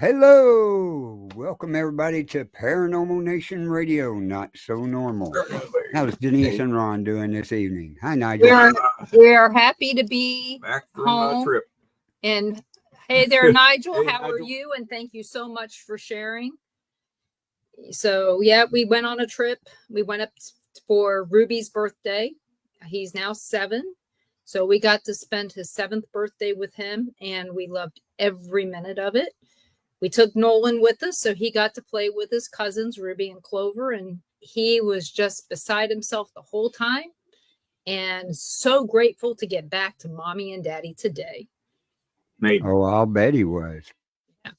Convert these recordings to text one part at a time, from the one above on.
Hello, welcome everybody to Paranormal Nation Radio, Not So Normal. How's Denise and Ron doing this evening? Hi, Nigel. We are happy to be back from home. a trip. And hey there, Nigel. Hey, how are Nigel. you? And thank you so much for sharing. So yeah, we went on a trip. We went up for Ruby's birthday. He's now 7. So we got to spend his 7th birthday with him, and we loved every minute of it. We took Nolan with us, so he got to play with his cousins, Ruby and Clover, and he was just beside himself the whole time. And so grateful to get back to mommy and daddy today. Maybe. Oh, I'll bet he was. Yeah.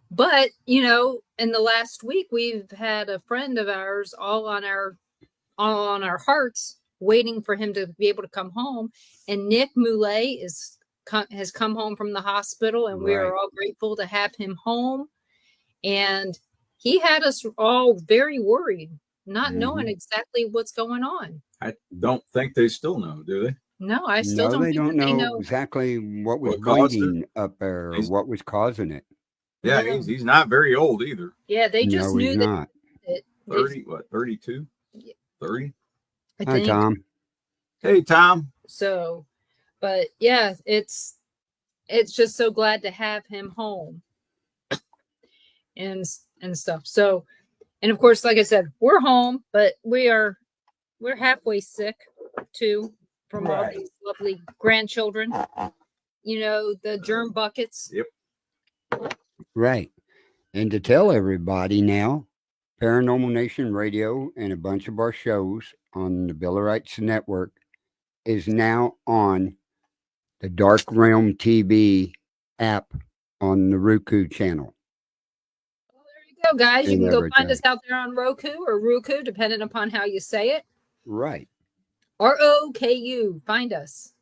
But, in the last week, we've had a friend of ours all on our hearts, waiting for him to be able to come home. And Nick Moulet has come home from the hospital, and we are all grateful to have him home. And he had us all very worried, not knowing exactly what's going on. I don't think they still know, do they? No, I still don't they think don't that they know know exactly what was caused bleeding up there or what was causing it. Yeah, Yeah. He's not very old either. Yeah, they just knew he's that not. 32? 30? I Hi, think. Tom. Hey, Tom. So, but yeah, it's just so glad to have him home and stuff. So, and of course, like I said, we're home, but we're halfway sick too from all these lovely grandchildren. The germ buckets. Yep. Right. And to tell everybody now, Paranormal Nation Radio and a bunch of our shows on the Billerites Network is now on the Dark Realm TV app on the Roku channel. Well, there you go, guys. You can go find everything. us out there on Roku or Roku, depending upon how you say it. Right. ROKU. Find us.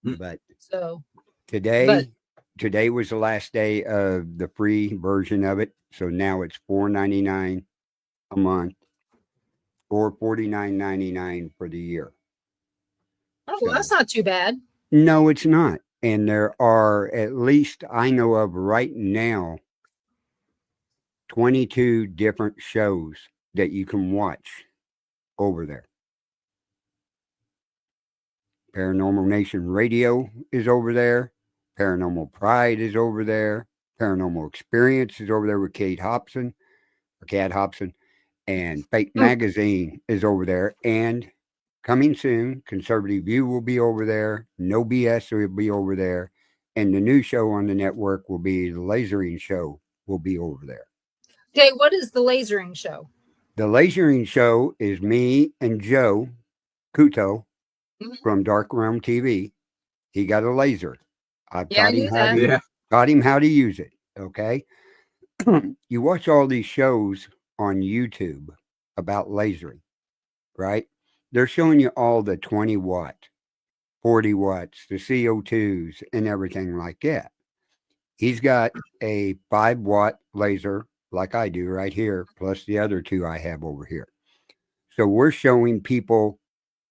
But So today was the last day of the free version of it. So now it's $4.99 a month or $49.99 for the year. Oh, well, that's not too bad. No, it's not. And there are, at least I know of right now, 22 different shows that you can watch over there. Paranormal Nation Radio is over there. Paranormal Pride is over there. Paranormal Experience is over there with Cat Hobson. And Fake Magazine is over there. And coming soon, Conservative View will be over there. No BS will be over there. And the new show on the network will be the Lasering Show will be over there. Okay, what is the Lasering Show? The Lasering Show is me and Joe Kuto from Dark Realm TV. He got a laser. I've taught him how to use it. Okay. You watch all these shows on YouTube about lasering, right? They're showing you all the 20 watt, 40 watts, the CO2s and everything like that. He's got a 5-watt laser like I do right here, plus the other 2 I have over here. So we're showing people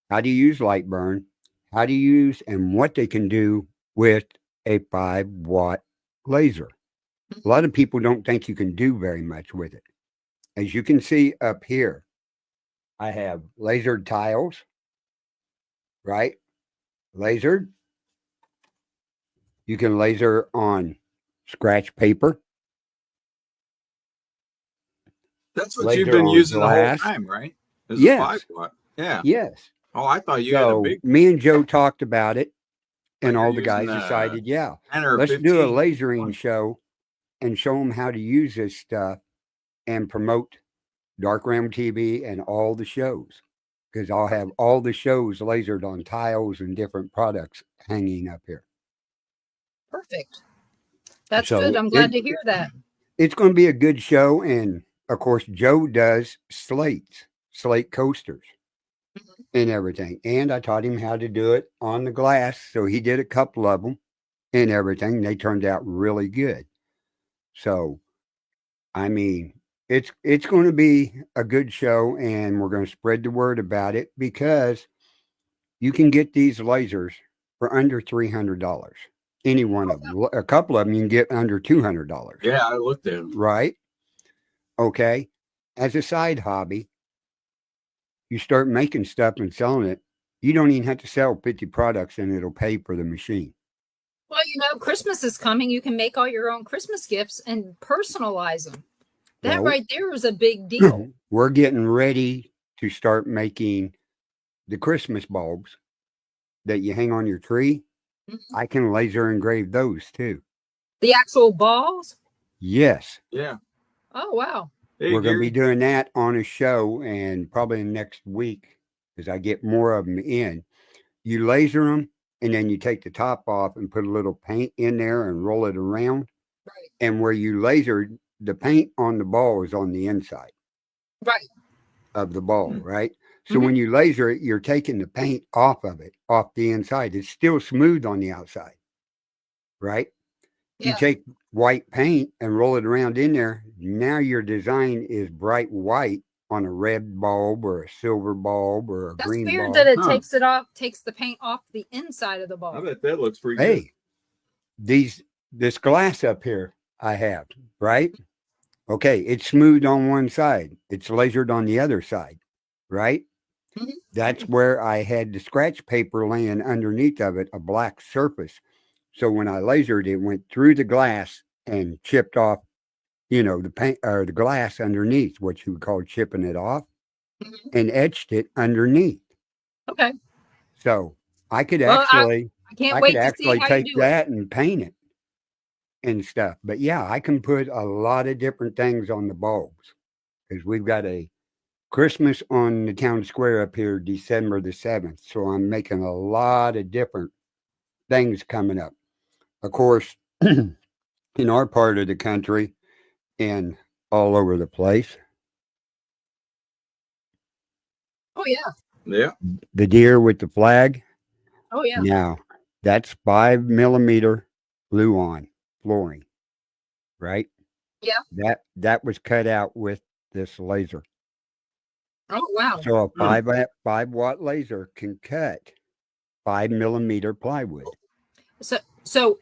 how to use light burn, how to use and what they can do with a 5-watt laser. A lot of people don't think you can do very much with it. As you can see up here, I have lasered tiles, right? Lasered. You can laser on scratch paper. That's what you've been using the whole time, right? This is 5-watt. Yeah. Yes. Oh, I thought you had a big. Me and Joe talked about it, and all the guys decided, let's do a lasering show and show them how to use this stuff and promote Dark Realm TV and all the shows, because I'll have all the shows lasered on tiles and different products hanging up here. Perfect. That's good. I'm glad to hear that. It's going to be a good show. And of course, Joe does slate coasters and everything. And I taught him how to do it on the glass. So he did a couple of them and everything. They turned out really good. So, I mean, it's going to be a good show, and we're going to spread the word about it, because you can get these lasers for under $300. Any one of them. A couple of them you can get under $200. Yeah, I looked at them. Right? Okay. As a side hobby, you start making stuff and selling it. You don't even have to sell 50 products and it'll pay for the machine. Well, Christmas is coming. You can make all your own Christmas gifts and personalize them. That right there is a big deal. We're getting ready to start making the Christmas bulbs that you hang on your tree. Mm-hmm. I can laser engrave those too. The actual balls? Yes. Yeah. Oh, wow. Hey, we're going to be doing that on a show, and probably next week, as I get more of them in. You laser them, and then you take the top off and put a little paint in there and roll it around. Right. And where you lasered, the paint on the ball is on the inside. Right. Of the ball, right? So when you laser it, you're taking the paint off of it, off the inside. It's still smooth on the outside, right? Yeah. You take white paint and roll it around in there. Now your design is bright white on a red bulb or a silver bulb or a green bulb. That's weird that it takes the paint off the inside of the bulb. I bet that looks pretty good. Hey, this glass up here I have, right? Okay, it's smooth on one side. It's lasered on the other side, right? Mm-hmm. That's where I had the scratch paper laying underneath of it, a black surface. So when I lasered, it went through the glass and chipped off, the paint or the glass underneath, what you would call chipping it off, and etched it underneath. Okay. So I could actually, I can't wait to see how take you do that and paint it and stuff. But yeah, I can put a lot of different things on the bulbs because we've got a Christmas on the town square up here, December the 7th. So I'm making a lot of different things coming up. Of course, in our part of the country and all over the place. Oh, yeah. Yeah. The deer with the flag. Oh, yeah. Now, that's 5mm Luan flooring, right? Yeah. That was cut out with this laser. Oh, wow. So a 5-watt laser can cut 5mm plywood. So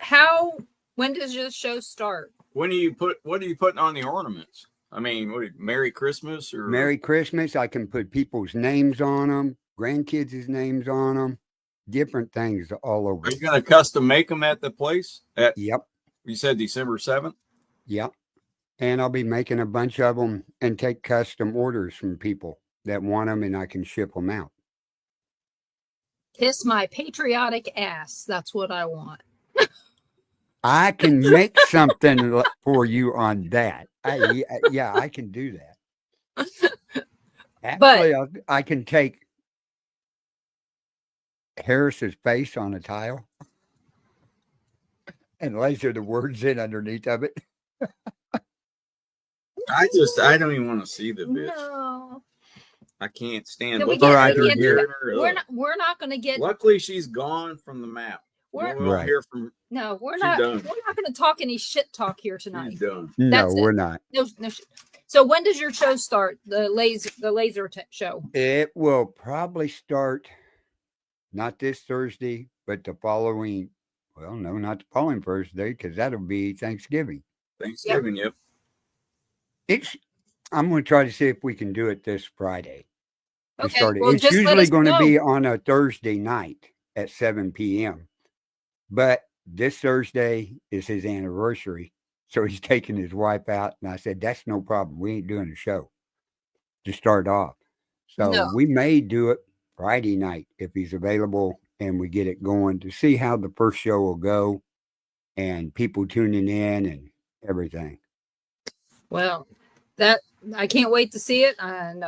when does your show start? What are you putting on the ornaments? I mean, Merry Christmas or Merry Christmas. I can put people's names on them, grandkids' names on them, different things all over. Are you going to custom make them at the place? Yep. You said December 7th? Yep. And I'll be making a bunch of them and take custom orders from people that want them, and I can ship them out. Kiss my patriotic ass. That's what I want. I can make something for you on that. I can do that. Actually, I can take Harris's face on a tile and laser the words in underneath of it. I don't even want to see the bitch. No. I can't stand we're not going to get. Luckily, she's gone from the map. We're not going to talk any shit talk here tonight. She's done. No, we're not. No shit. So when does your show start? The laser show. It will probably start not this Thursday, but the following. Well, no, not the following Thursday, because that'll be Thanksgiving. Thanksgiving, yep. I'm going to try to see if we can do it this Friday. Okay. Well, it's usually going to be on a Thursday night at 7 p.m. But this Thursday is his anniversary. So he's taking his wife out. And I said, that's no problem. We ain't doing a show to start off. So we may do it Friday night if he's available and we get it going to see how the first show will go and people tuning in and everything. Well, I can't wait to see it. And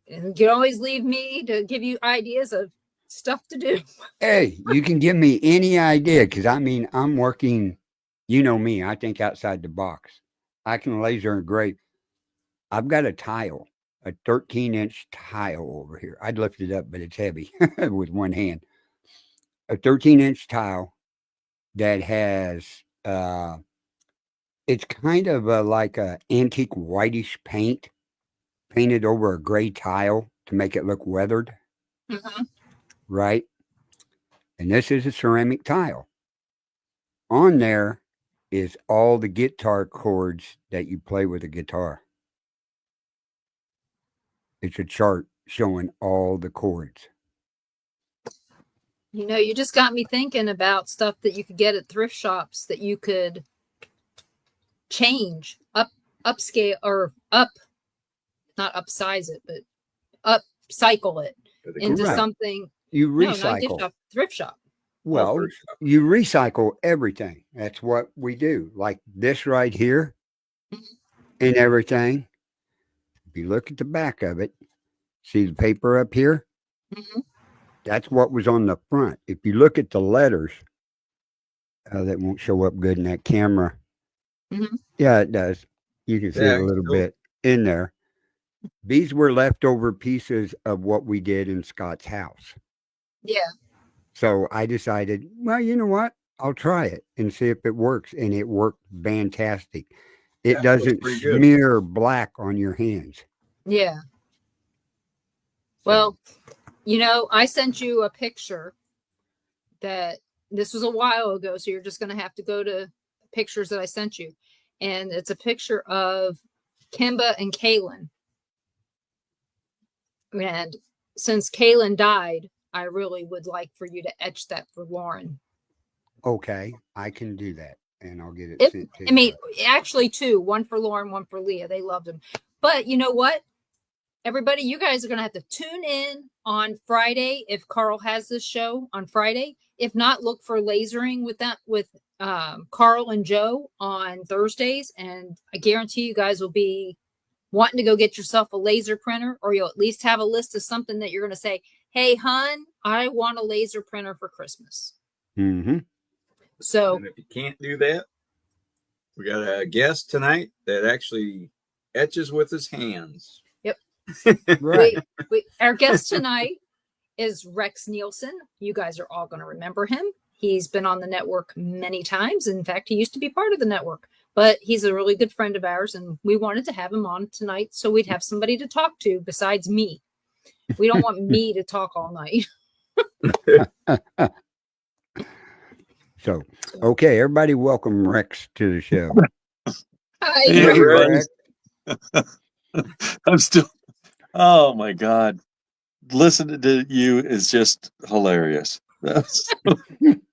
you can always leave me to give you ideas of stuff to do. Hey, you can give me any idea because I'm working, you know me, I think outside the box. I can laser engrave. I've got a tile, a 13-inch tile over here. I'd lift it up, but it's heavy with one hand. A 13-inch tile that has, it's kind of like a antique whitish paint painted over a gray tile to make it look weathered. Mm-hmm. Right? and this is a ceramic tile. On there is all the guitar chords that you play with a guitar. It's a chart showing all the chords. You know, you just got me thinking about stuff that you could get at thrift shops that you could change, upscale, or not upsize it, but upcycle it into something. You recycle. No, not gift shop, thrift shop. Well, you recycle everything. That's what we do. Like this right here and everything. If you look at the back of it, see the paper up here? Mm-hmm. That's what was on the front. If you look at the letters, that won't show up good in that camera. Mm-hmm. Yeah, it does. You can see a little bit in there. These were leftover pieces of what we did in Scott's house. Yeah. So I decided, well, you know what? I'll try it and see if it works. And it worked fantastic. It doesn't smear black on your hands. Yeah. Well, you know, I sent you a picture that this was a while ago. So you're just going to have to go to pictures that I sent you. And it's a picture of Kimba and Kaylin. And since Kaylin died, I really would like for you to etch that for Lauren. Okay, I can do that, and I'll get it sent to you. I mean, actually, two. One for Lauren, one for Leah. They loved him. But you know what? Everybody, you guys are going to have to tune in on Friday if Carl has this show on Friday. If not, look for Lasering with Carl and Joe on Thursdays. And I guarantee you guys will be wanting to go get yourself a laser printer, or you'll at least have a list of something that you're going to say, hey, hon, I want a laser printer for Christmas. Mm-hmm. So, and if you can't do that, we got a guest tonight that actually etches with his hands. Yep. Right. Our guest tonight is Rex Nielsen. You guys are all going to remember him. He's been on the network many times. In fact, he used to be part of the network, but he's a really good friend of ours, and we wanted to have him on tonight so we'd have somebody to talk to besides me. We don't want me to talk all night. So, okay, everybody welcome Rex to the show. Hi, hey, Rex. I'm still, oh my God. Listening to you is just hilarious. Well,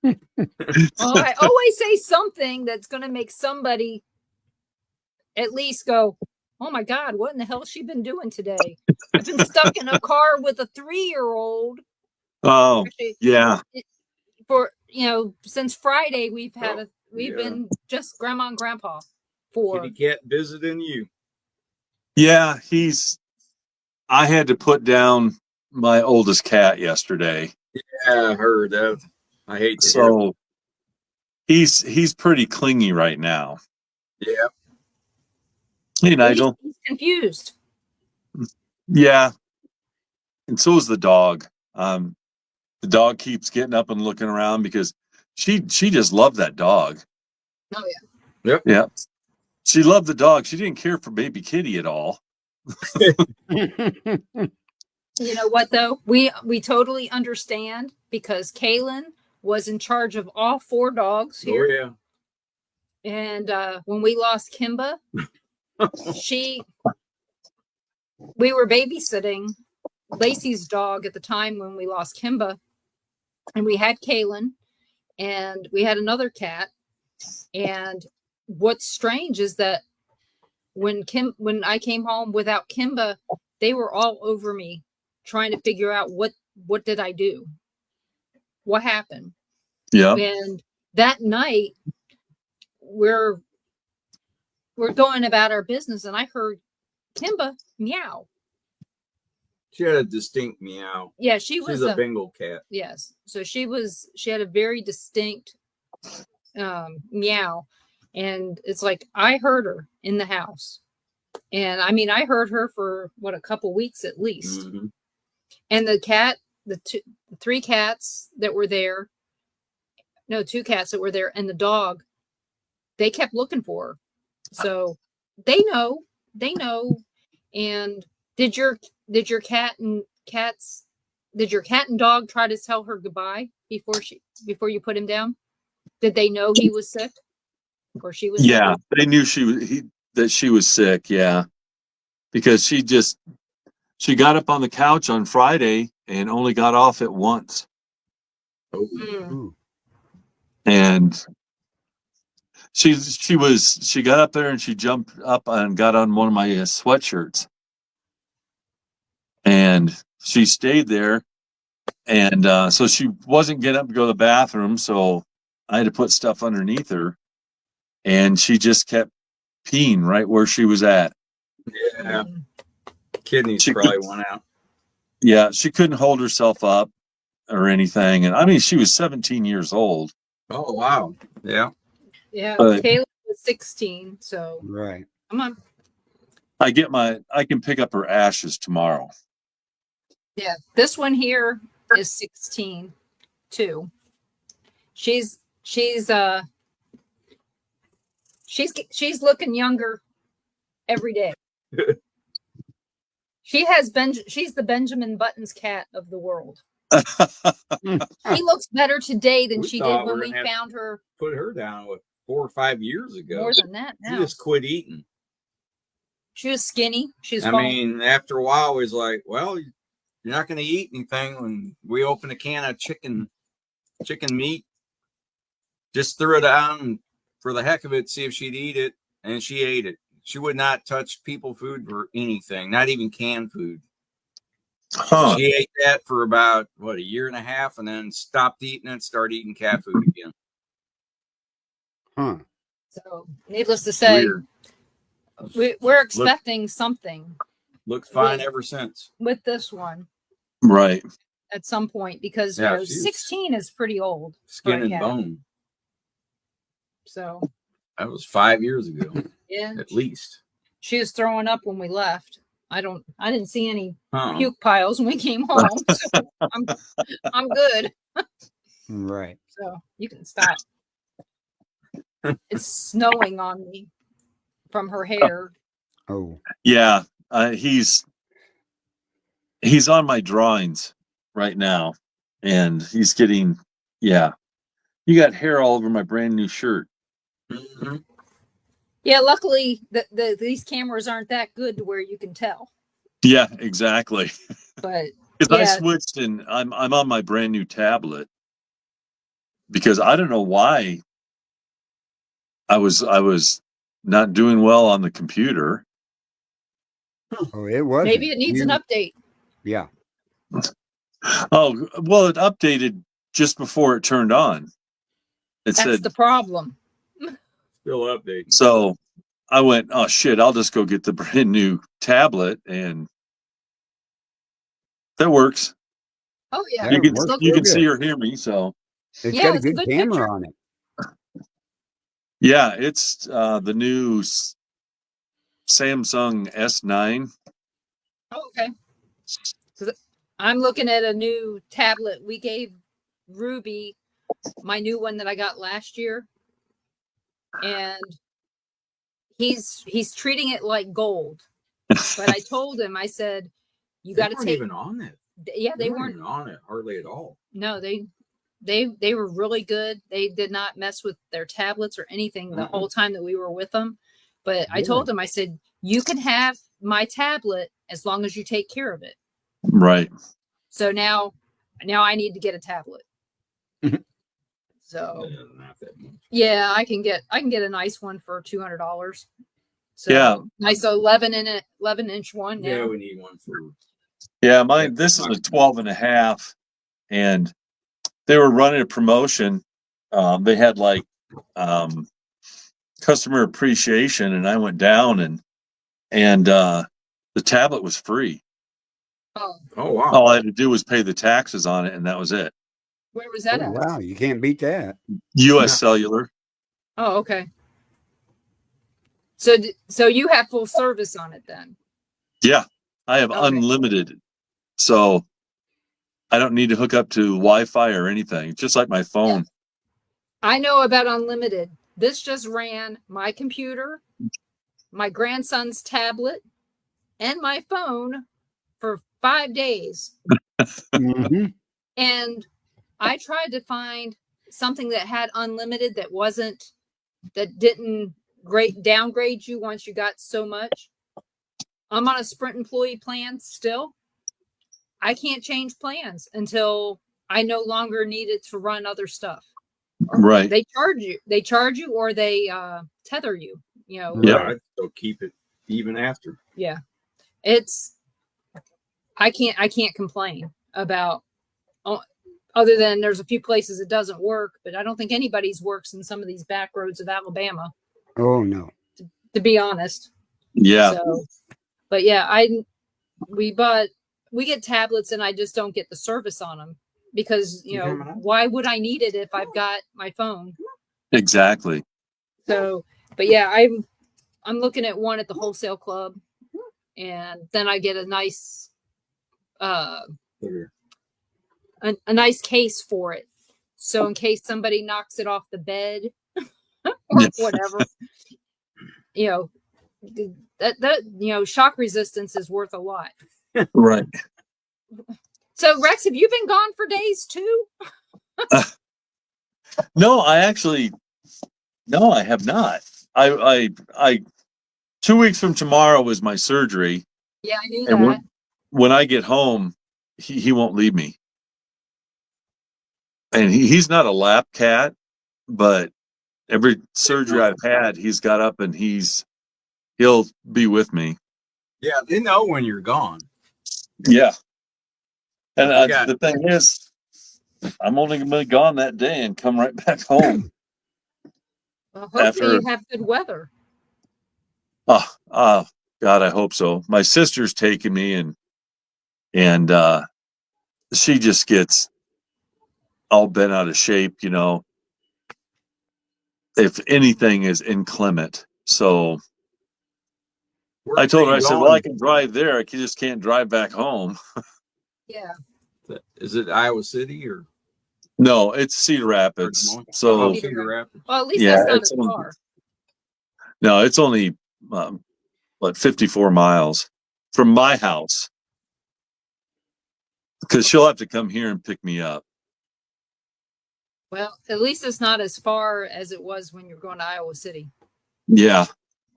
I always say something that's going to make somebody at least go, oh my God, what in the hell has she been doing today? I've been stuck in a car with a 3-year-old. Oh, yeah. For, since Friday, we've been just grandma and grandpa for. Kitty cat visiting you. Yeah, I had to put down my oldest cat yesterday. Yeah, I heard that. I hate to so he's pretty clingy right now. Yeah. Hey, Nigel. He's confused. Yeah. And so is the dog. The dog keeps getting up and looking around because she just loved that dog. Oh yeah. Yep. Yeah. She loved the dog. She didn't care for baby Kitty at all. You know what though? We totally understand because Kaylin was in charge of all 4 dogs here. Oh yeah. And when we lost Kimba, we were babysitting Lacey's dog at the time when we lost Kimba, and we had Kaylin, and we had another cat. And what's strange is that when I came home without Kimba, they were all over me trying to figure out what did I do? What happened? Yeah. And that night we're going about our business, and I heard Kimba meow. She had a distinct meow. Yeah, she's a Bengal cat. Yes. So she had a very distinct meow. And it's like, I heard her in the house. And I mean, I heard her for a couple weeks at least. Mm-hmm. And the 3 cats that were there, no, 2 cats that were there, and the dog, they kept looking for her. So they know. And did your cat and dog try to tell her goodbye before you put him down? Did they know he was sick or she was Yeah, sick? they knew that she was sick. Yeah, because she got up on the couch on Friday and only got off at once. Mm. And she got up there and she jumped up and got on one of my sweatshirts, and she stayed there. And so she wasn't getting up to go to the bathroom, so I had to put stuff underneath her, and she just kept peeing right where she was at. Yeah. Kidneys probably went out. Yeah, she couldn't hold herself up or anything. And I mean, she was 17 years old. Oh, wow. Yeah. Yeah. But Caleb was 16. So Right. come on. I can pick up her ashes tomorrow. Yeah. This one here is 16 too. She's looking younger every day. She's the Benjamin Buttons cat of the world. She looks better today than she did when we found her. Put her down 4 or 5 years ago. More than that now. She just quit eating. She was skinny. I mean, after a while, it was like, well, you're not going to eat anything. When we opened a can of chicken meat, just threw it down for the heck of it, see if she'd eat it, and she ate it. She would not touch people food or anything, not even canned food. Huh. She ate that for about, a year and a half, and then stopped eating it, started eating cat food again. Huh. So, needless to say, we're expecting something. Looks fine ever since. With this one. Right. At some point, because 16 is pretty old. Skin and bone. So. That was 5 years ago. Yeah. At least. She was throwing up when we left. I didn't see any puke piles when we came home. So I'm good. Right. So you can stop. It's snowing on me from her hair. Oh. Yeah. He's on my drawings right now, and he's getting, you got hair all over my brand new shirt. Mm-hmm. Yeah, luckily these cameras aren't that good to where you can tell. Yeah, exactly. But because I switched and I'm on my brand new tablet because I don't know why I was not doing well on the computer. Oh, it was. Maybe it needs an update. Yeah. Oh, well, it updated just before it turned on. That's the problem. Still updating. So I went, oh shit, I'll just go get the brand new tablet, and that works. Oh yeah, you can see or hear me. So it's got a good camera on it. Yeah, it's the new Samsung S9. Oh, okay. So I'm looking at a new tablet. We gave Ruby my new one that I got last year, and he's treating it like gold. But I told him, I said, you got to take. Even on it. Yeah, they weren't on it hardly at all. No, they were really good. They did not mess with their tablets or anything the whole time that we were with them. But I told them, I said, you can have my tablet as long as you take care of it. Right. So now I need to get a tablet. So yeah, I can get a nice one for $200. So nice 11-inch one. Now. Yeah, we need one for. Yeah, mine. This is a 12.5, and they were running a promotion. They had like customer appreciation, and I went down and the tablet was free. Oh wow! All I had to do was pay the taxes on it, and that was it. Where was that at? Wow, you can't beat that. U.S. Cellular. Oh, okay. So you have full service on it then? Yeah, I have unlimited, so I don't need to hook up to Wi-Fi or anything. Just like my phone. Yeah. I know about unlimited. This just ran my computer, my grandson's tablet, and my phone for 5 days. Mm-hmm. And I tried to find something that had unlimited that didn't downgrade you once you got so much. I'm on a Sprint employee plan still. I can't change plans until I no longer need it to run other stuff. Right. They charge you or they tether you, Yeah, Yeah. I'd still keep it even after. Yeah. I can't complain about other than there's a few places it doesn't work, but I don't think anybody's works in some of these back roads of Alabama, Oh no. to be honest. Yeah. So, but yeah, we get tablets and I just don't get the service on them because, why would I need it if I've got my phone? Exactly. So, but yeah, I'm looking at one at the wholesale club, and then I get a nice a nice case for it. So in case somebody knocks it off the bed or whatever, that shock resistance is worth a lot. Right. So Rex, have you been gone for days too? No, I have not. I 2 weeks from tomorrow is my surgery. Yeah, I knew And that. when I get home, he won't leave me. And he's not a lap cat, but every surgery I've had, he's got up and he'll be with me. Yeah, they know when you're gone. Yeah. And the thing is, I'm only going to be gone that day and come right back home. Well, hopefully you have good weather. Oh, God, I hope so. My sister's taking me and she just gets all bent out of shape, if anything is inclement. So I told her, I said, well, I can drive there. I just can't drive back home. Yeah. Is it Iowa City or? No, it's Cedar Rapids. So Cedar Rapids. Well, at least that's not as far. No, it's only 54 miles from my house. Because she'll have to come here and pick me up. Well, at least it's not as far as it was when you're going to Iowa City. Yeah,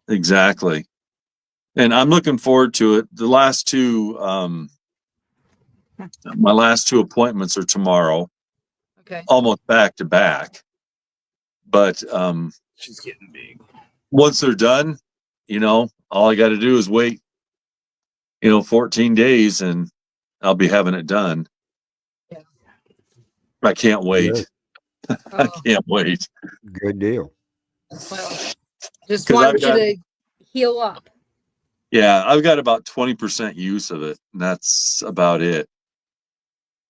exactly. And I'm looking forward to it. The last two, my last two appointments are tomorrow. Okay. Almost back to back. But she's getting big. Once they're done, all I got to do is wait, 14 days and I'll be having it done. Yeah. I can't wait. Yeah. I can't wait. Good deal. Well, just want you to heal up. Yeah, I've got about 20% use of it, and that's about it.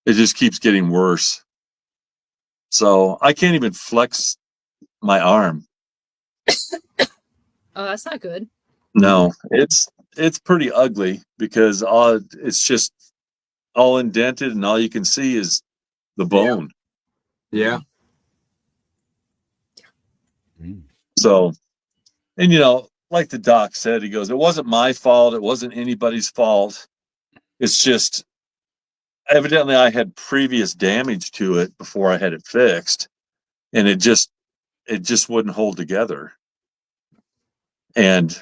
It just keeps getting worse. So I can't even flex my arm. Oh, that's not good. No, it's pretty ugly because it's just all indented, and all you can see is the bone. Yeah. So, and like the doc said, he goes, it wasn't my fault. It wasn't anybody's fault. It's just evidently I had previous damage to it before I had it fixed, and it just wouldn't hold together. And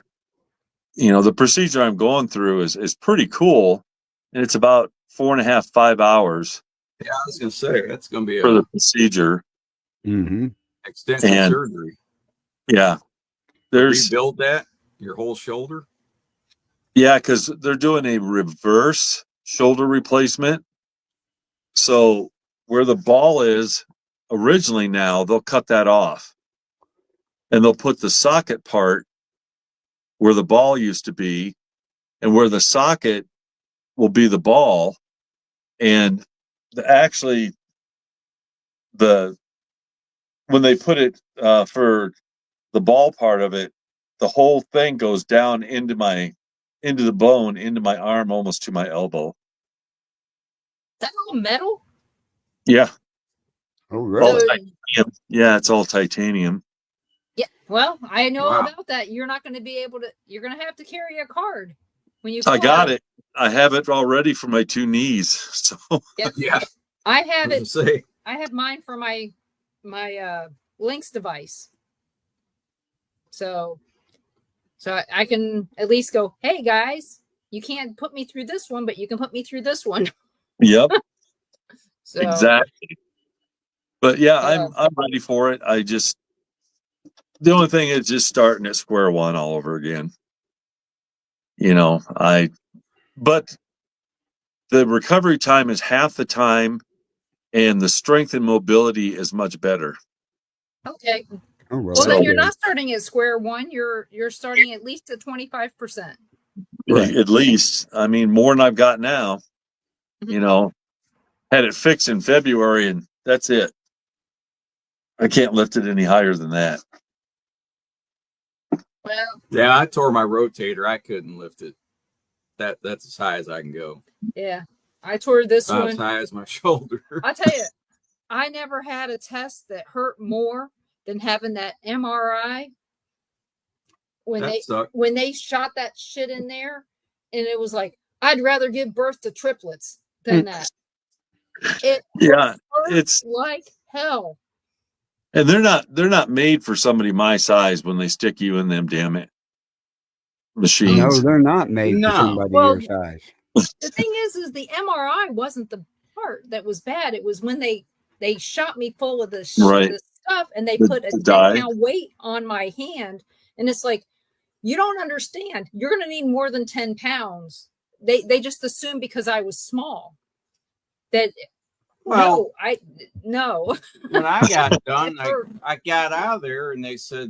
the procedure I'm going through is pretty cool, and it's about 4.5, 5 hours. Yeah, I was gonna say that's gonna be for the procedure. Mm-hmm. Extensive surgery. Yeah, rebuild your whole shoulder. Yeah, because they're doing a reverse shoulder replacement. So where the ball is originally, now they'll cut that off, and they'll put the socket part where the ball used to be, and where the socket will be the ball. And when they put it for the ball part of it, the whole thing goes down into the bone, into my arm, almost to my elbow. That's all metal? Yeah. Oh, really? Titanium. Yeah, it's all titanium. Yeah. Well, I know about that. You're not going to be able to. You're going to have to carry a card when you. I got it. I have it already for my 2 knees. So yeah. I have it. mine for my Lynx device. So I can at least go, hey guys, you can't put me through this one, but you can put me through this one. Yep. So exactly. But yeah, I'm ready for it. The only thing is just starting at square one all over again. But the recovery time is half the time, and the strength and mobility is much better. Okay. Oh, Well, then you're not starting at square one. You're starting at least at 25%. Right. At least, I mean, more than I've got now. Had it fixed in February, and that's it. I can't lift it any higher than that. Well, yeah, I tore my rotator. I couldn't lift it. That's as high as I can go. yeah, I tore this About one as high as my shoulder. I tell you, I never had a test that hurt more than having that MRI when they shot that shit in there, and it was like, I'd rather give birth to triplets than that. It's like hell. And they're not made for somebody my size when they stick you in them damn machines. No, they're not made for somebody your size. The thing is the MRI wasn't the part that was bad. It was when they shot me full of the stuff, and they put a 10-pound weight on my hand, and it's like, you don't understand. You're going to need more than 10 pounds. They just assumed because I was small that. Well, no. When I got done, I got out of there, and they said,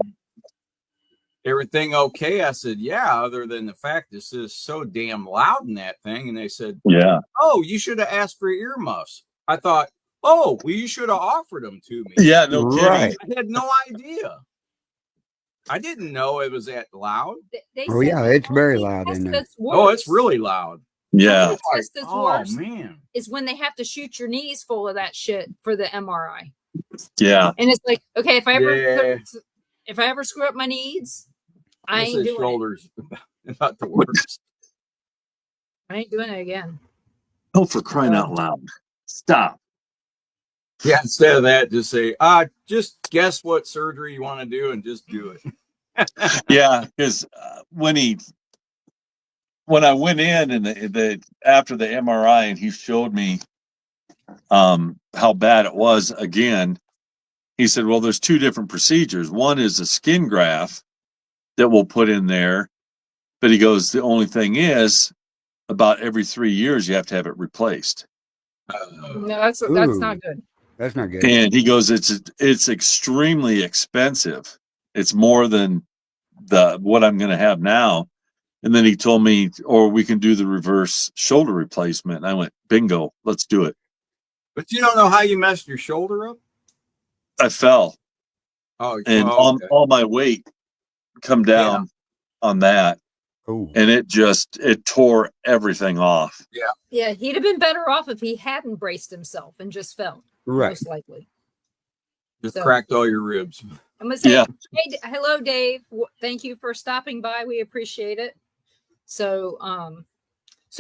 everything okay? I said, yeah, other than the fact this is so damn loud in that thing. And they said, yeah. Oh, you should have asked for earmuffs. I thought, oh, well, you should have offered them to me. Yeah, no kidding. I had no idea. I didn't know it was that loud. Yeah, it's very loud in there. Oh, it's really loud. Yeah. The test that's worse is when they have to shoot your knees full of that shit for the MRI. Yeah. And it's like, okay, if I ever screw up my knees, I ain't doing shoulders about the worst. I ain't doing it again. Oh, for crying out loud. Stop. Yeah, instead of that, just say, just guess what surgery you want to do and just do it. Yeah, because when I went in and after the MRI and he showed me how bad it was again, he said, well, there's two different procedures. One is a skin graft that we'll put in there, but he goes, the only thing is about every 3 years you have to have it replaced. No, that's not good. That's not good. And he goes, it's extremely expensive. It's more than what I'm going to have now. And then he told me, or we can do the reverse shoulder replacement. And I went, bingo, let's do it. But you don't know how you messed your shoulder up? I fell. And all my weight come down on that. Oh. And it tore everything off. Yeah. Yeah, he'd have been better off if he hadn't braced himself and just fell. Right. Most likely. Just cracked all your ribs. I'm going to say, hey, hello, Dave. Thank you for stopping by. We appreciate it. So,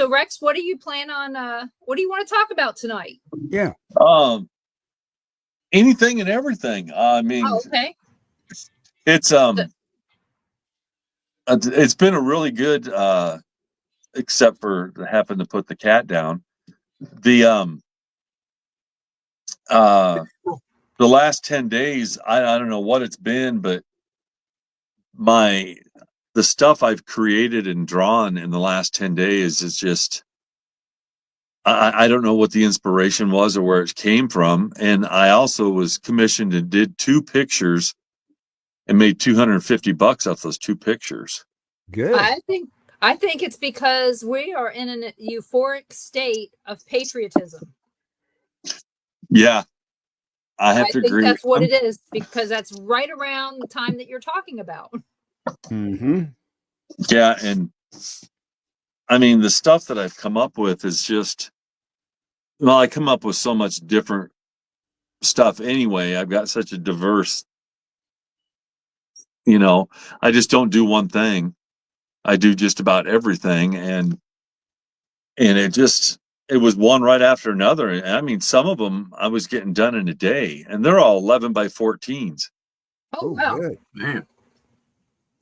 Rex, what do you plan on? What do you want to talk about tonight? Yeah. Anything and everything. I mean, okay. It's been a really good, except for having to put the cat down. The last 10 days, I don't know what it's been, but the stuff I've created and drawn in the last 10 days is just, I don't know what the inspiration was or where it came from. And I also was commissioned and did 2 pictures and made $250 off those 2 pictures. Good. I think it's because we are in an euphoric state of patriotism. Yeah. I have to agree. That's what it is, because that's right around the time that you're talking about. Mm-hmm. Yeah, and I mean, the stuff that I've come up with is just, well, I come up with so much different stuff anyway. I've got such a diverse, I just don't do one thing. I do just about everything, and it just, it was one right after another. And I mean, some of them I was getting done in a day, and they're all 11 by 14s. Oh, wow. Good. Man.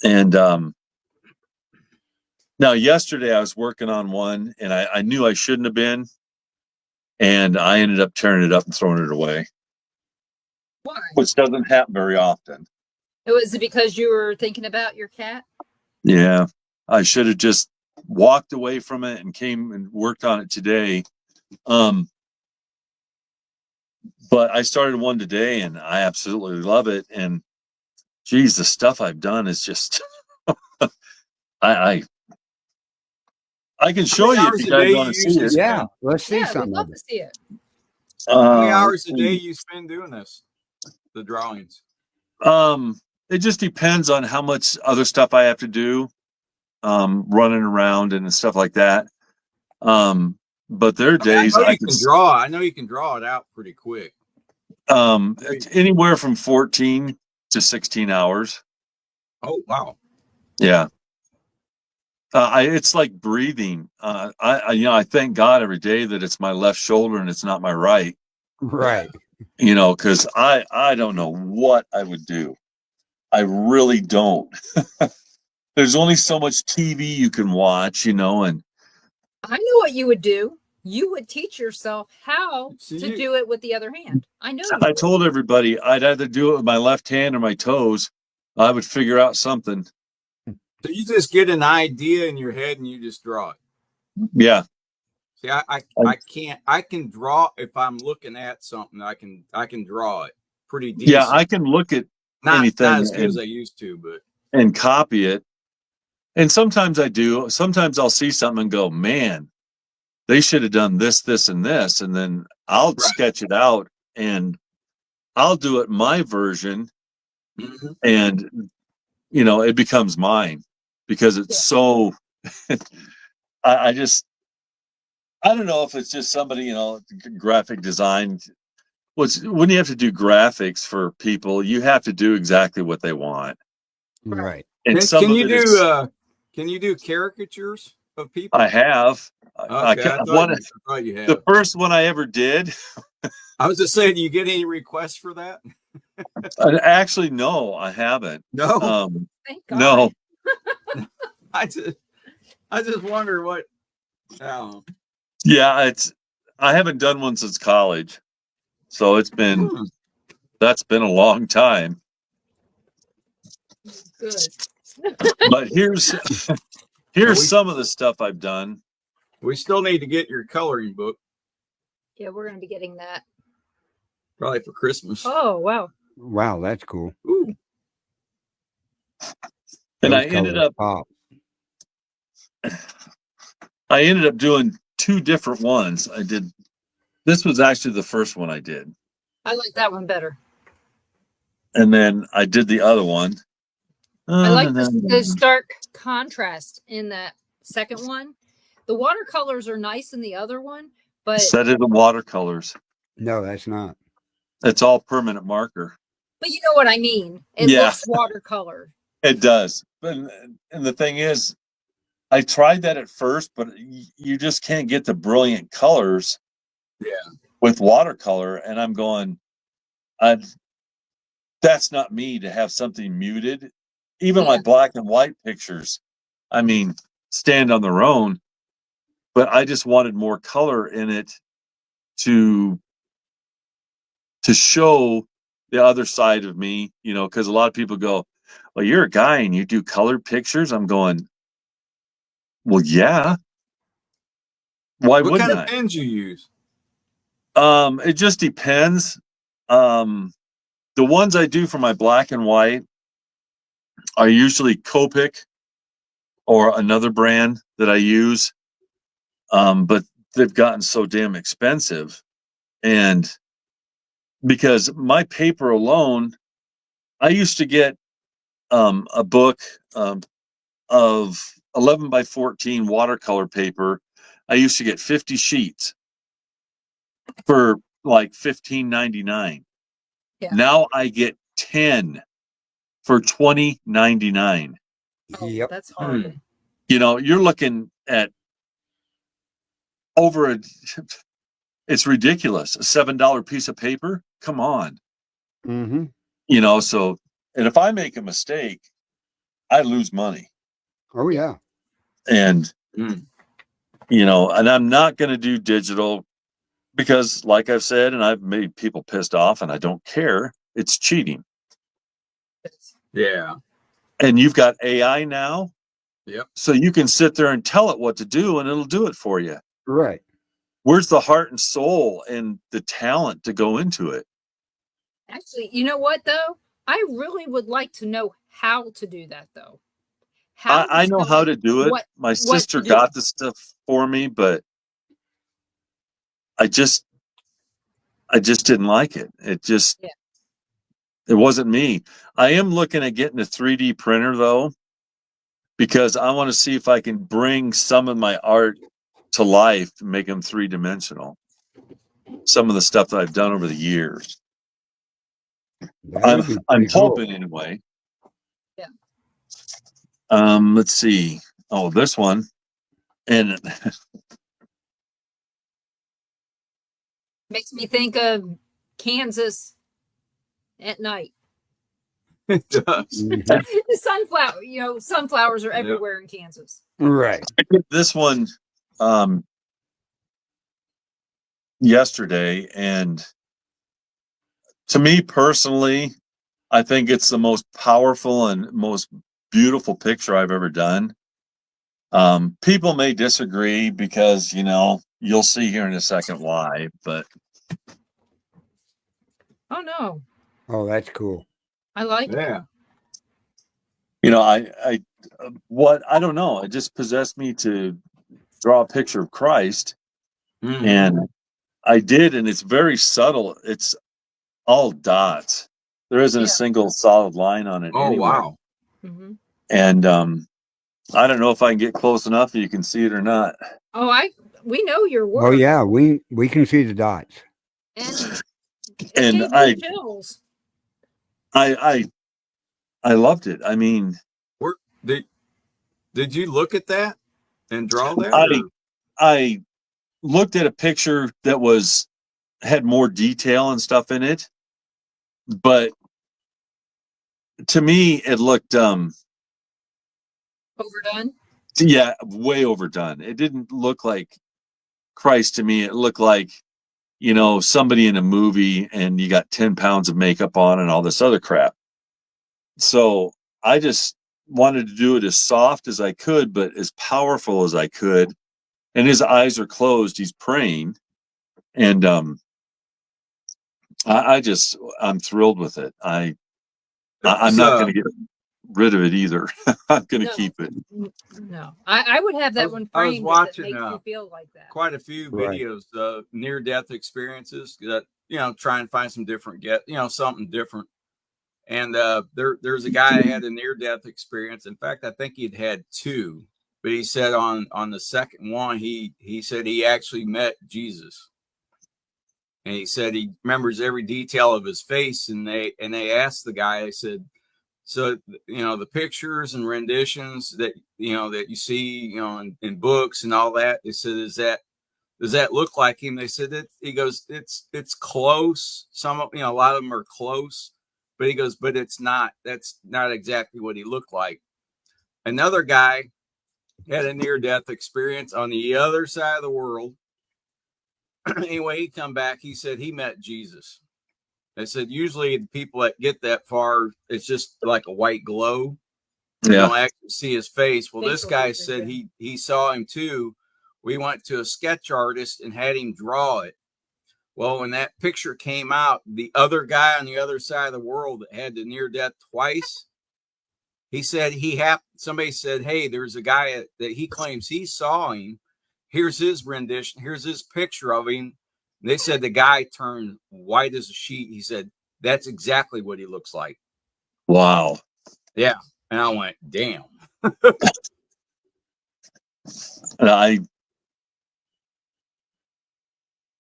And now yesterday I was working on one, and I knew I shouldn't have been, and I ended up tearing it up and throwing it away, Why? which doesn't happen very often. Was it because you were thinking about your cat? Yeah, I should have just walked away from it and came and worked on it today. But I started one today, and I absolutely love it. And geez, the stuff I've done is just I can show you if you guys want to see it. Yeah, let's see Yeah, we'd something love of to it. see it. How many hours a day you spend doing this? The drawings. It just depends on how much other stuff I have to do, running around and stuff like that. But there are days I can draw. I know you can draw it out pretty quick. It's anywhere from 14 to 16 hours. Oh, wow. Yeah. It's like breathing. I thank God every day that it's my left shoulder and it's not my right. Right. Because I don't know what I would do. I really don't. There's only so much TV you can watch, and I know what you would do. You would teach yourself how to do it with the other hand. I know. I told everybody I'd either do it with my left hand or my toes. I would figure out something. So you just get an idea in your head and you just draw it. Yeah. See, I can't. I can draw if I'm looking at something. I can draw it pretty decent. Yeah, I can look at anything not as good as I used to, but and copy it. And sometimes I do. Sometimes I'll see something and go, man, they should have done this, this, and this. And then I'll sketch it out and I'll do it my version. Mm-hmm. And, it becomes mine because it's so, I don't know if it's just somebody, graphic design. When you have to do graphics for people, you have to do exactly what they want. Right. And can you do caricatures of people? I have. Okay, I thought you had. The first one I ever did. I was just saying, do you get any requests for that? Actually, no, I haven't. No. Thank God. No. I just wonder what. Yeah, I haven't done one since college, so that's been a long time. Good. But here's some of the stuff I've done. We still need to get your coloring book. Yeah, we're going to be getting that. Probably for Christmas. Oh, wow. Wow, that's cool. Ooh. And I ended up doing two different ones. This was actually the first one I did. I like that one better. And then I did the other one. I like the stark contrast in that second one. The watercolors are nice in the other one, but Set it in watercolors. No, that's not. It's all permanent marker. But you know what I mean. It looks watercolor. It does. And the thing is, I tried that at first, but you just can't get the brilliant colors with watercolor. And I'm going, that's not me to have something muted. Even my black and white pictures, stand on their own. But I just wanted more color in it to show the other side of me, because a lot of people go, well, you're a guy and you do colored pictures. I'm going, well, yeah. Why wouldn't I? What kind of pens you use? It just depends. The ones I do for my black and white are usually Copic or another brand that I use. But they've gotten so damn expensive. And because my paper alone, I used to get a book of 11 by 14 watercolor paper. I used to get 50 sheets for like $15.99. Yeah. Now I get 10 for $20.99. Oh, Yep. that's horrible. You're looking at over it's ridiculous. A $7 piece of paper. Come on. Mm-hmm. So, and if I make a mistake, I lose money. Oh yeah. And, and I'm not going to do digital because like I've said, and I've made people pissed off and I don't care. It's cheating. Yeah. And you've got AI now. Yep. So you can sit there and tell it what to do and it'll do it for you. Right. Where's the heart and soul and the talent to go into it? Actually, you know what though? I really would like to know how to do that though. I know how to do it. My sister got the stuff for me, but I just didn't like it. It wasn't me. I am looking at getting a 3D printer though, because I want to see if I can bring some of my art to life to make them 3-dimensional. Some of the stuff that I've done over the years. I'm hoping anyway. Yeah. Let's see. Oh, this one. And makes me think of Kansas at night. It does. The sunflowers are everywhere in Kansas. Right. I did this one yesterday, and to me personally, I think it's the most powerful and most beautiful picture I've ever done. People may disagree because, you'll see here in a second why, but. Oh, no. Oh, that's cool. I like it. Yeah. I don't know. It just possessed me to draw a picture of Christ. Mm-hmm. And I did, and it's very subtle. It's all dots. There isn't a single solid line on it. Oh, anywhere. wow. Mm-hmm. And I don't know if I can get close enough so you can see it or not. Oh, we know your work. Oh yeah, we can see the dots. And I chills. I loved it. I mean, did you look at that and draw that? I looked at a picture that had more detail and stuff in it, but to me it looked overdone. Yeah, way overdone. It didn't look like Christ to me. It looked like somebody in a movie and you got 10 pounds of makeup on and all this other crap. So I just wanted to do it as soft as I could, but as powerful as I could. And his eyes are closed. He's praying. And I'm thrilled with it. I'm not going to get rid of it either. I'm going to keep it. No, I would have that one framed. I was watching that makes you feel like that. Quite a few videos of near-death experiences that try and find some different something different. And there's a guy that had a near-death experience. In fact, I think he'd had 2, but he said on the second one he said he actually met Jesus. And he said he remembers every detail of his face. And they asked the guy, they said, so, the pictures and renditions that you see, in books and all that, they said, does that look like him? They said that he goes, it's close. A lot of them are close, but he goes, but that's not exactly what he looked like. Another guy had a near-death experience on the other side of the world. Anyway, he come back. He said he met Jesus. They said usually the people that get that far, it's just like a white glow. You don't actually see his face. Well, this guy said he saw him too. We went to a sketch artist and had him draw it. Well, when that picture came out, the other guy on the other side of the world that had the near death twice, he said somebody said, hey, there's a guy that he claims he saw him. Here's his rendition. Here's his picture of him. They said the guy turned white as a sheet. He said, that's exactly what he looks like. Wow. Yeah. And I went, damn.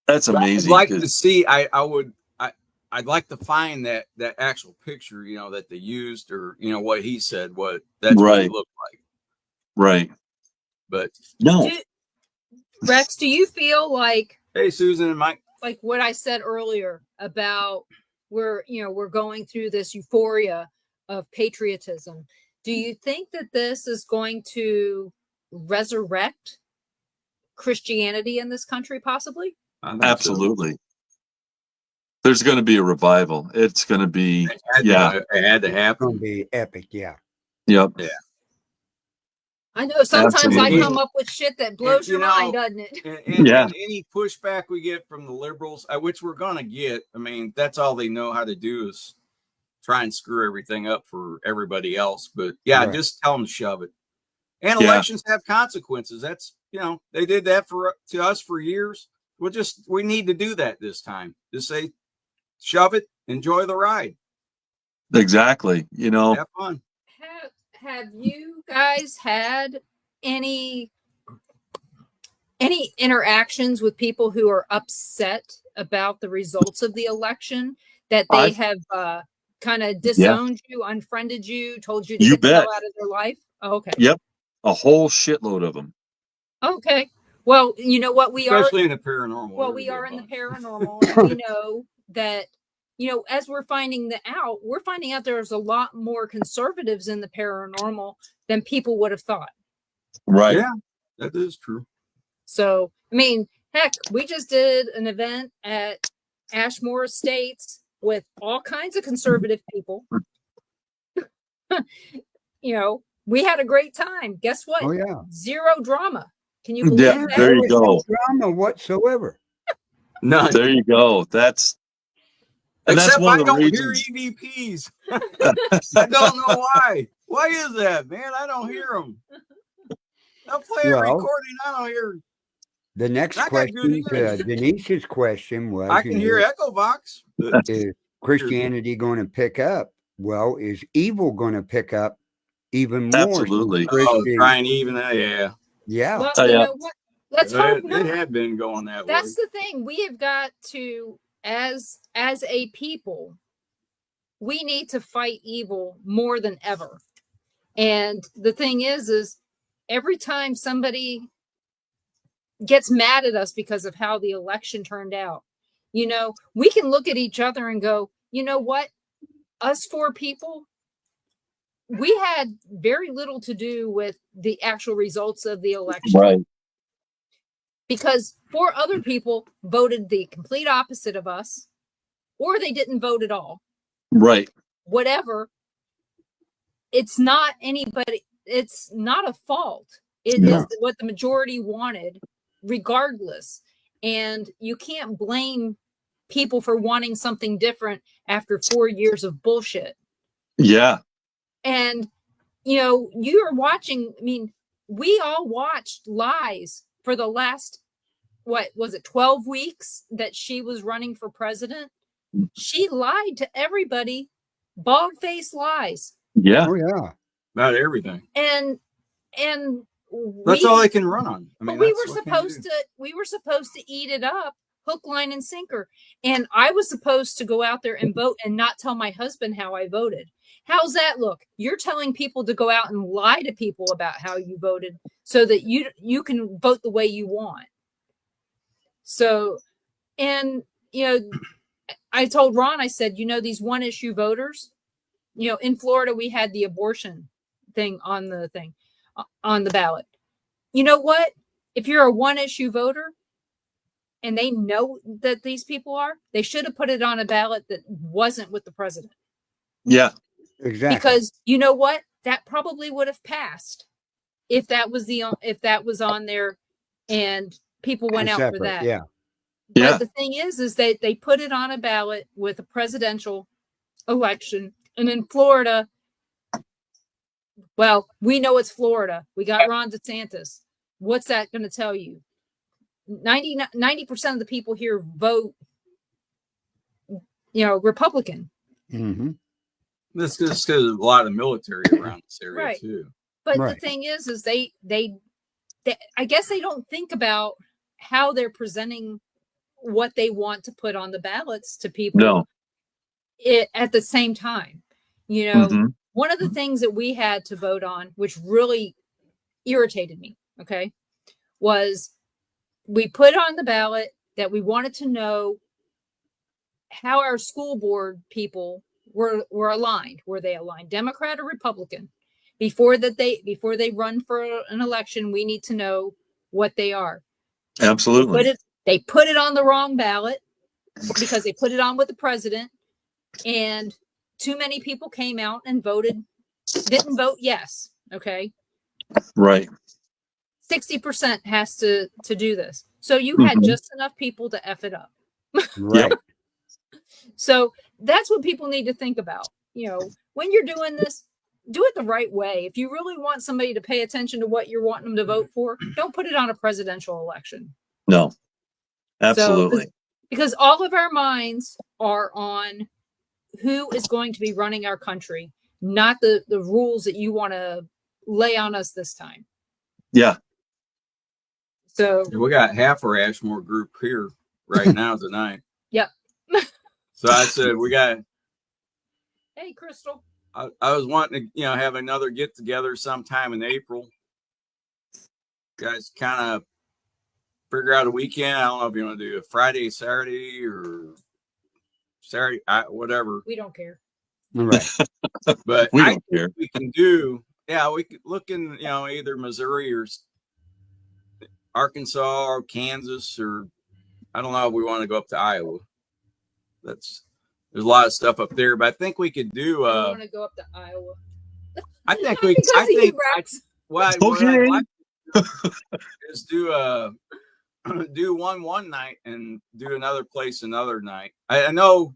That's amazing. I'd like to see, I'd like to find that actual picture, that they used, or, what he said, that's what it looked like. Right. But no. Rex, do you feel like, hey, Susan and Mike, like what I said earlier about we're going through this euphoria of patriotism? Do you think that this is going to resurrect Christianity in this country, possibly? I think Absolutely. There's going to be a revival. It's going to be, it had to It's going to happen. be epic. Yeah. Yep. Yeah. I know sometimes Absolutely. I come up with shit that blows your mind, doesn't it? And Yeah. any pushback we get from the liberals, which we're going to get, I mean, that's all they know how to do is try and screw everything up for everybody else. But yeah, Right. just tell them to shove it. And Yeah. elections have consequences. That's, they did that to us for years. We need to do that this time. Just say, shove it, enjoy the ride. Exactly. Have fun. Have you guys had any interactions with people who are upset about the results of the election, that they have kind of disowned you, unfriended you, told you to get the hell out of their life? Oh, okay. Yep. A whole shitload of them. Okay. Well, you know what, Especially in the paranormal. Well, we are in the paranormal, and we know that, as we're finding out there's a lot more conservatives in the paranormal than people would have thought. Right. Yeah, that is true. So, I mean, heck, we just did an event at Ashmore Estates with all kinds of conservative people. We had a great time. Guess what? Oh, yeah. Zero drama. Can you believe that? There you go. No drama whatsoever. None. There you go. That's one of the reasons. Hear EVPs. I don't know why. Why is that, man? I don't hear them. I'll play a recording. I don't hear. The next question, Denise's question was, I can hear Echo Vox. Is Christianity going to pick up? Well, is evil going to pick up even more? Absolutely. Trying even that, yeah. Yeah. Well, you know what? Let's hope not. It had been going that way. That's the thing. We have got to, as a people, we need to fight evil more than ever. And the thing is every time somebody gets mad at us because of how the election turned out, we can look at each other and go, you know what? Us four people, we had very little to do with the actual results of the election. Right. Because 4 other people voted the complete opposite of us, or they didn't vote at all. Right. Whatever. It's not anybody. It's not a fault. It is what the majority wanted, regardless. And you can't blame people for wanting something different after 4 years of bullshit. Yeah. And, you are watching, we all watched lies for the last, 12 weeks that she was running for president. She lied to everybody, bald-faced lies. Yeah. Oh, yeah. About everything. And that's all they can run on. We were supposed to eat it up, hook, line, and sinker. And I was supposed to go out there and vote and not tell my husband how I voted. How's that look? You're telling people to go out and lie to people about how you voted so that you can vote the way you want. So, and, I told Ron, I said, these one issue voters, in Florida, we had the abortion thing on the ballot. You know what? If you're a one issue voter and they know that these people are, they should have put it on a ballot that wasn't with the president. Yeah, exactly. Because you know what? That probably would have passed if that was on there and people went out for that. Yeah. But the thing is that they put it on a ballot with a presidential election. And in Florida, well, we know it's Florida. We got Ron DeSantis. What's that going to tell you? 90% of the people here vote, Republican. Mm-hmm. This is because there's a lot of military around this area too. But the thing is they I guess they don't think about how they're presenting what they want to put on the ballots to people at the same time. One of the things that we had to vote on, which really irritated me, was we put on the ballot that we wanted to know how our school board people were aligned. Were they aligned Democrat or Republican? Before they run for an election, we need to know what they are. Absolutely. They put it on the wrong ballot because they put it on with the president, and too many people came out and didn't vote yes. Okay. Right. 60% has to do this. So you had just enough people to F it up. Right. So that's what people need to think about. When you're doing this, do it the right way. If you really want somebody to pay attention to what you're wanting them to vote for, don't put it on a presidential election. No, absolutely. Because all of our minds are on who is going to be running our country, not the rules that you want to lay on us this time. Yeah. So we got half our Ashmore group here right now tonight. Yep. So I said we got. Hey, Crystal. I was wanting to, have another get together sometime in April. Guys, kind of figure out a weekend. I don't know if you want to do a Friday, Saturday, or Saturday, whatever. We don't care. Right. But we don't care. We can do. Yeah, we could look in, either Missouri or Arkansas or Kansas, or I don't know if we want to go up to Iowa. There's a lot of stuff up there, but I think we could do. I want to go up to Iowa. I think okay. What I'd like to do is do one night and do another place another night. I know.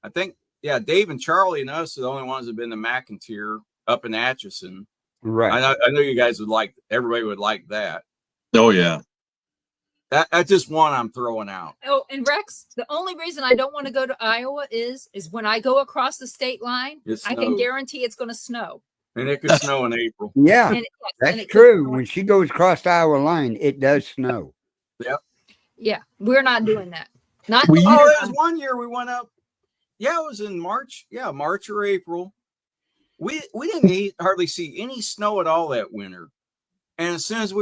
I think Dave and Charlie and us are the only ones that've been to McIntyre up in Atchison. Right. I know you guys everybody would like that. Oh yeah. That's just one I'm throwing out. Oh, and Rex, the only reason I don't want to go to Iowa is when I go across the state line, I can guarantee it's going to snow. And it could snow in April. Yeah, that's true. When she goes across the Iowa line, it does snow. Yep. Yeah, we're not doing that. There was one year we went up. Yeah, it was in March. Yeah, March or April. We didn't hardly see any snow at all that winter. And as soon as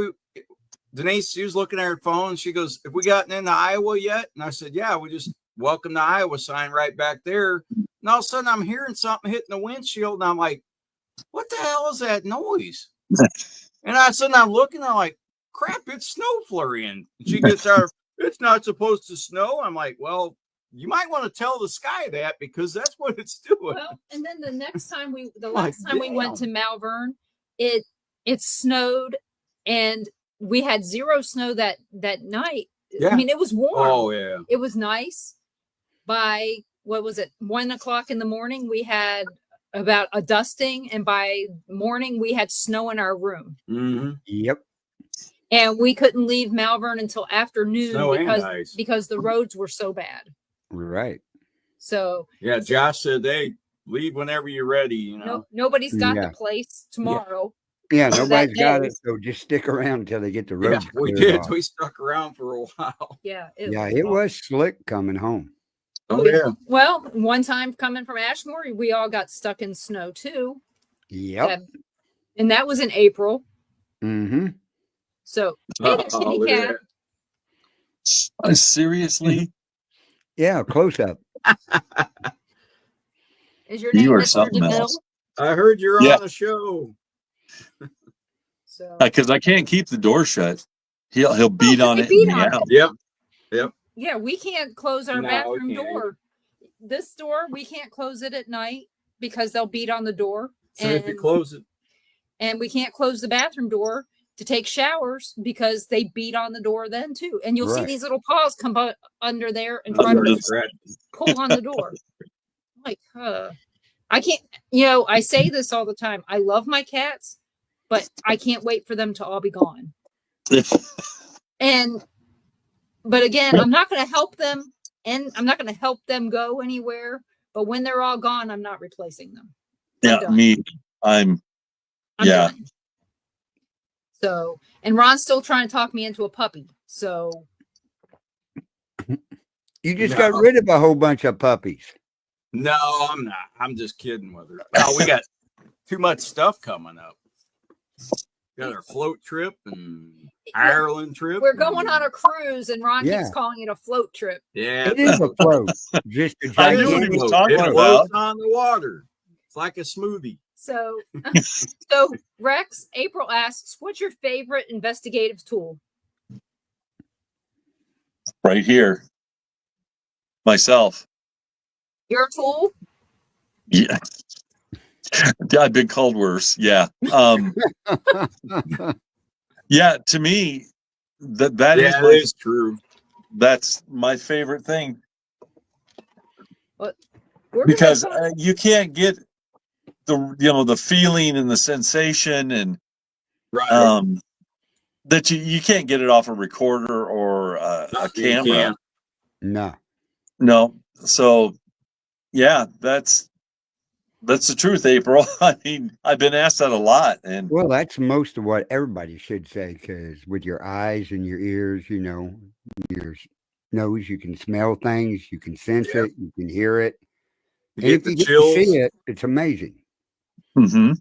Denise, she was looking at her phone and she goes, "Have we gotten into Iowa yet?" And I said, "Yeah, we just welcome to Iowa sign right back there." And all of a sudden I'm hearing something hitting the windshield and I'm like, what the hell is that noise? And all of a sudden I'm looking, I'm like, crap, it's snow flurrying. And she gets out, it's not supposed to snow. I'm like, well, you might want to tell the sky that because that's what it's doing. Well, and then the last time we went to Malvern, it snowed and we had zero snow that night. Yeah. I mean, it was warm. Oh yeah. It was nice. By 1:00 in the morning, we had about a dusting, and by morning we had snow in our room. Mm-hmm. Yep. And we couldn't leave Malvern until afternoon because the roads were so bad. Right. So yeah, Josh said, "Hey, leave whenever you're ready." Nobody's got the place tomorrow. Yeah, nobody's got it, so just stick around until they get the road. Yeah, we did. Off. We stuck around for a while. Yeah. It was slick coming home. Oh yeah. Well, one time coming from Ashmore, we all got stuck in snow too. Yep. And that was in April. Mm-hmm. So kitty cat. Seriously? Yeah, close up. Is your name Mr. DeMille? I heard you're on the show. So because I can't keep the door shut. He'll beat on it. Yep. Yeah, we can't close our bathroom door. This door, we can't close it at night because they'll beat on the door. So if you close it. And we can't close the bathroom door to take showers because they beat on the door then too. And you'll see these little paws come under there and try to pull on the door. Like, I can't, I say this all the time. I love my cats, but I can't wait for them to all be gone. But again, I'm not going to help them, and I'm not going to help them go anywhere. But when they're all gone, I'm not replacing them. I'm done. So, and Ron's still trying to talk me into a puppy. So you just got rid of a whole bunch of puppies. No, I'm not. I'm just kidding with her. No, we got too much stuff coming up. Got our float trip and Ireland trip. We're going on a cruise, and Ron Yeah. keeps calling it a float trip. Yeah, It is a float. Just a I knew what he gigantic was talking It about. floats on the water. It's like a smoothie. So, Rex, April asks, what's your favorite investigative tool? Right here. Myself. Your tool? Yeah. I've been called worse. Yeah. Yeah, to me, that is true. That's my favorite thing. What? Because you can't get the feeling and the sensation and that you can't get it off a recorder or a camera. No. So yeah, that's the truth, April. I mean, I've been asked that a lot, and well, that's most of what everybody should say, because with your eyes and your ears, your nose, you can smell things, you can sense it, you can hear it. And if you get to see it, it's amazing. Mm-hmm.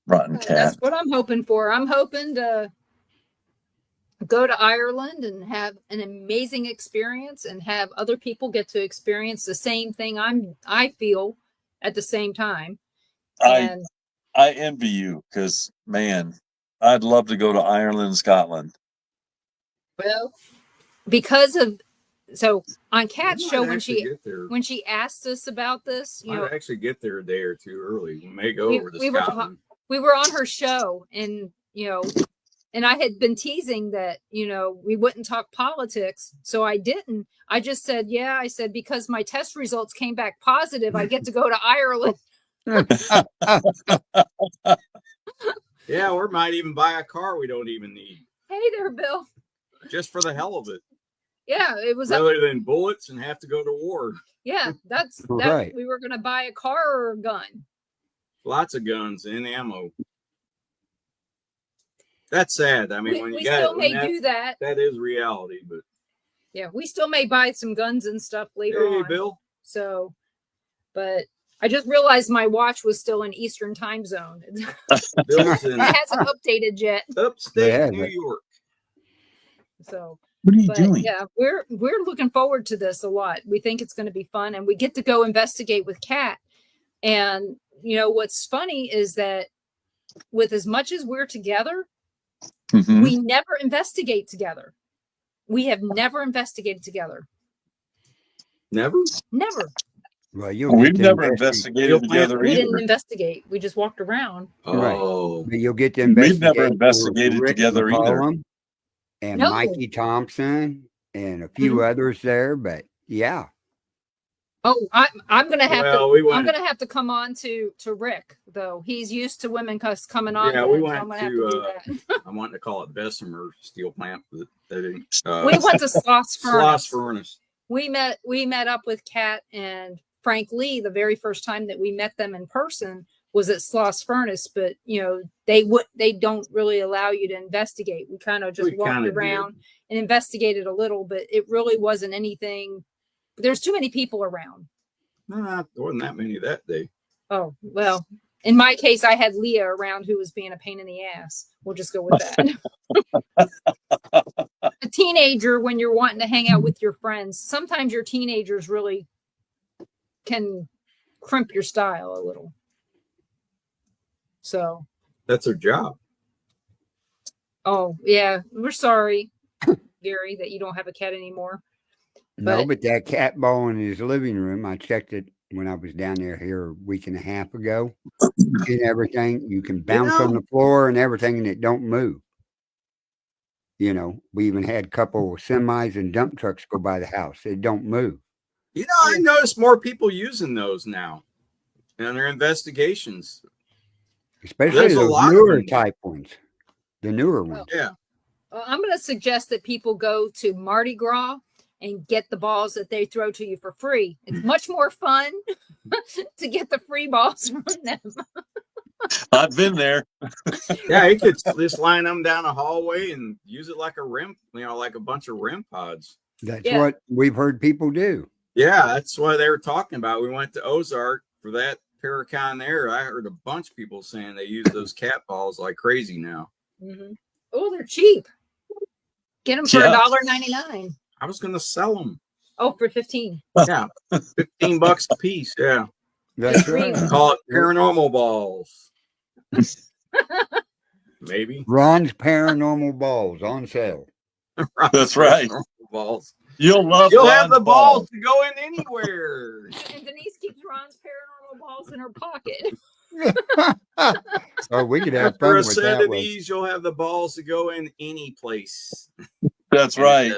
Rotten cat. That's what I'm hoping for. I'm hoping to go to Ireland and have an amazing experience and have other people get to experience the same thing I feel at the same time. And I envy you, because man, I'd love to go to Ireland, Scotland. Well, because of on Kat's show when she asked us about this, might actually get there a day or two early. We may go over to Scotland. We were on her show, and and I had been teasing that we wouldn't talk politics, so I didn't. I just said, yeah. I said, because my test results came back positive, I get to go to Ireland. Yeah, or might even buy a car we don't even need. Hey there, Bill. Just for the hell of it. Yeah, it was rather than bullets and have to go to war. Yeah, that's right. We were going to buy a car or a gun. Lots of guns and ammo. That's sad. I mean, we still may do that. That is reality, but yeah, we still may buy some guns and stuff later on. Hey, Bill. So, but I just realized my watch was still in Eastern time zone. It hasn't updated yet. Upstate New York. So, what are you doing? Yeah, we're looking forward to this a lot. We think it's going to be fun, and we get to go investigate with Kat. And what's funny is that with as much as we're together, we never investigate together. We have never investigated together. Never. Well, we've never investigated together either. We didn't investigate. We just walked around. Right. But you'll get to investigate. We've never investigated together either. And Mikey Thompson and a few others there, but yeah. Oh, I'm gonna have I'm gonna have to come on to Rick, though. He's used to women coming on. Yeah, we went I want to call it Bessemer Steel Plant, but we went to Sloss Furnace. Sloss Furnace. We met up with Kat and Frank Lee the very first time that we met them in person was at Sloss Furnace, but they don't really allow you to investigate. We kind of just walked around and investigated a little, but it really wasn't anything. There's too many people around. No, there wasn't that many that day. Oh, well, in my case, I had Leah around who was being a pain in the ass. We'll just go with that. A teenager, when you're wanting to hang out with your friends, sometimes your teenagers really can crimp your style a little. So that's their job. Oh, yeah. We're sorry, Gary, that you don't have a cat anymore. But that cat ball in his living room, I checked it when I was down there here a week and a half ago. And everything, you can bounce on the floor and everything, and it don't move. We even had a couple of semis and dump trucks go by the house. It don't move. I noticed more people using those now in their investigations. Especially those newer type ones. The newer ones. Yeah. Well, I'm going to suggest that people go to Mardi Gras and get the balls that they throw to you for free. It's much more fun to get the free balls from them. I've been there. Yeah, you could just line them down a hallway and use it like a REM, like a bunch of REM pods. That's what we've heard people do. Yeah, that's what they were talking about. We went to Ozark for that Paracon there. I heard a bunch of people saying they use those cat balls like crazy now. Oh, they're cheap. Get them for $1.99. I was going to sell them. Oh, for 15. Yeah, $15 a piece. Yeah, That's right. call it paranormal balls. Maybe Ron's paranormal balls on sale. That's right. Balls. You'll have the balls to go in anywhere. And Denise keeps Ron's paranormal balls in her pocket. Oh, we could have After fun a with set that of one. these, you'll have the balls to go in any place. That's right.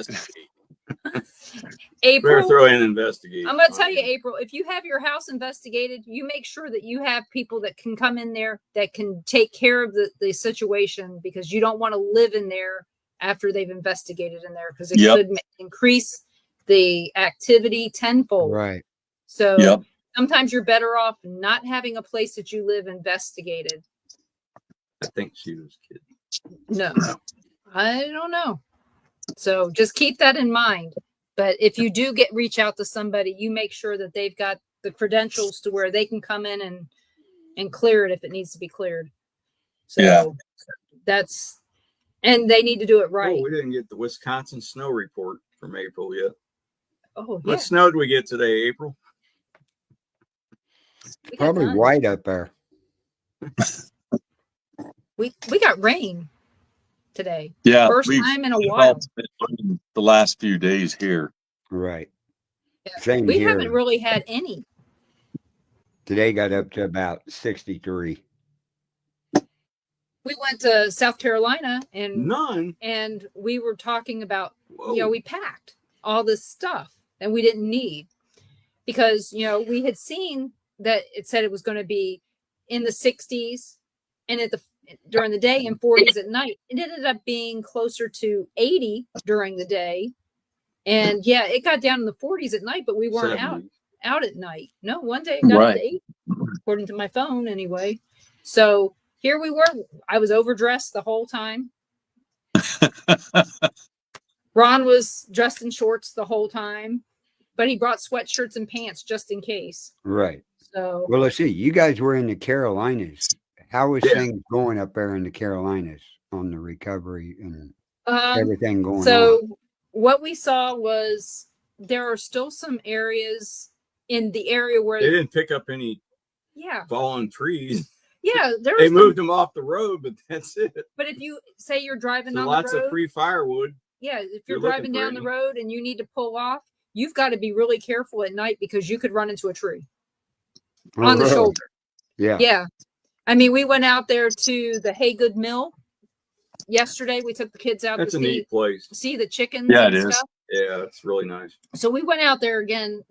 April, Better throw in investigate. I'm going to tell you, April, if you have your house investigated, you make sure that you have people that can come in there that can take care of the situation, because you don't want to live in there after they've investigated in there, because it could increase the activity tenfold. Right. So sometimes you're better off not having a place that you live investigated. I think she was kidding. No, I don't know. So just keep that in mind. But if you do reach out to somebody, you make sure that they've got the credentials to where they can come in and clear it if it needs to be cleared. So and they need to do it right. Oh, we didn't get the Wisconsin snow report from April yet. Oh, What snow did we get today, April? Probably white up there. We got rain today. Yeah. First time in a while. The last few days here. Right. Yeah. Same we here. haven't really had any. Today got up to about 63. We went to South Carolina and none. And we were talking about, we packed all this stuff that we didn't need, because, we had seen that it said it was going to be in the 60s and during the day and 40s at night. It ended up being closer to 80 during the day. And it got down in the 40s at night, but we weren't out at night. No, one day it got up to 80, according to my phone anyway. So here we were. I was overdressed the whole time. Ron was dressed in shorts the whole time, but he brought sweatshirts and pants just in case. Right. So, well, let's see. You guys were in the Carolinas. How was things going up there in the Carolinas on the recovery and everything going on? So what we saw was there are still some areas in the area where they didn't pick up any fallen trees. Yeah, they moved them off the road, but that's it. But if you say you're driving on lots the road, of free firewood. Yeah, if you're driving down the road and you need to pull off, you've got to be really careful at night, because you could run into a tree on the shoulder. Yeah. Yeah. I mean, we went out there to the Haygood Mill yesterday. We took the kids out to neat place. See the chickens and stuff. Yeah, it's really nice. So we went out there again.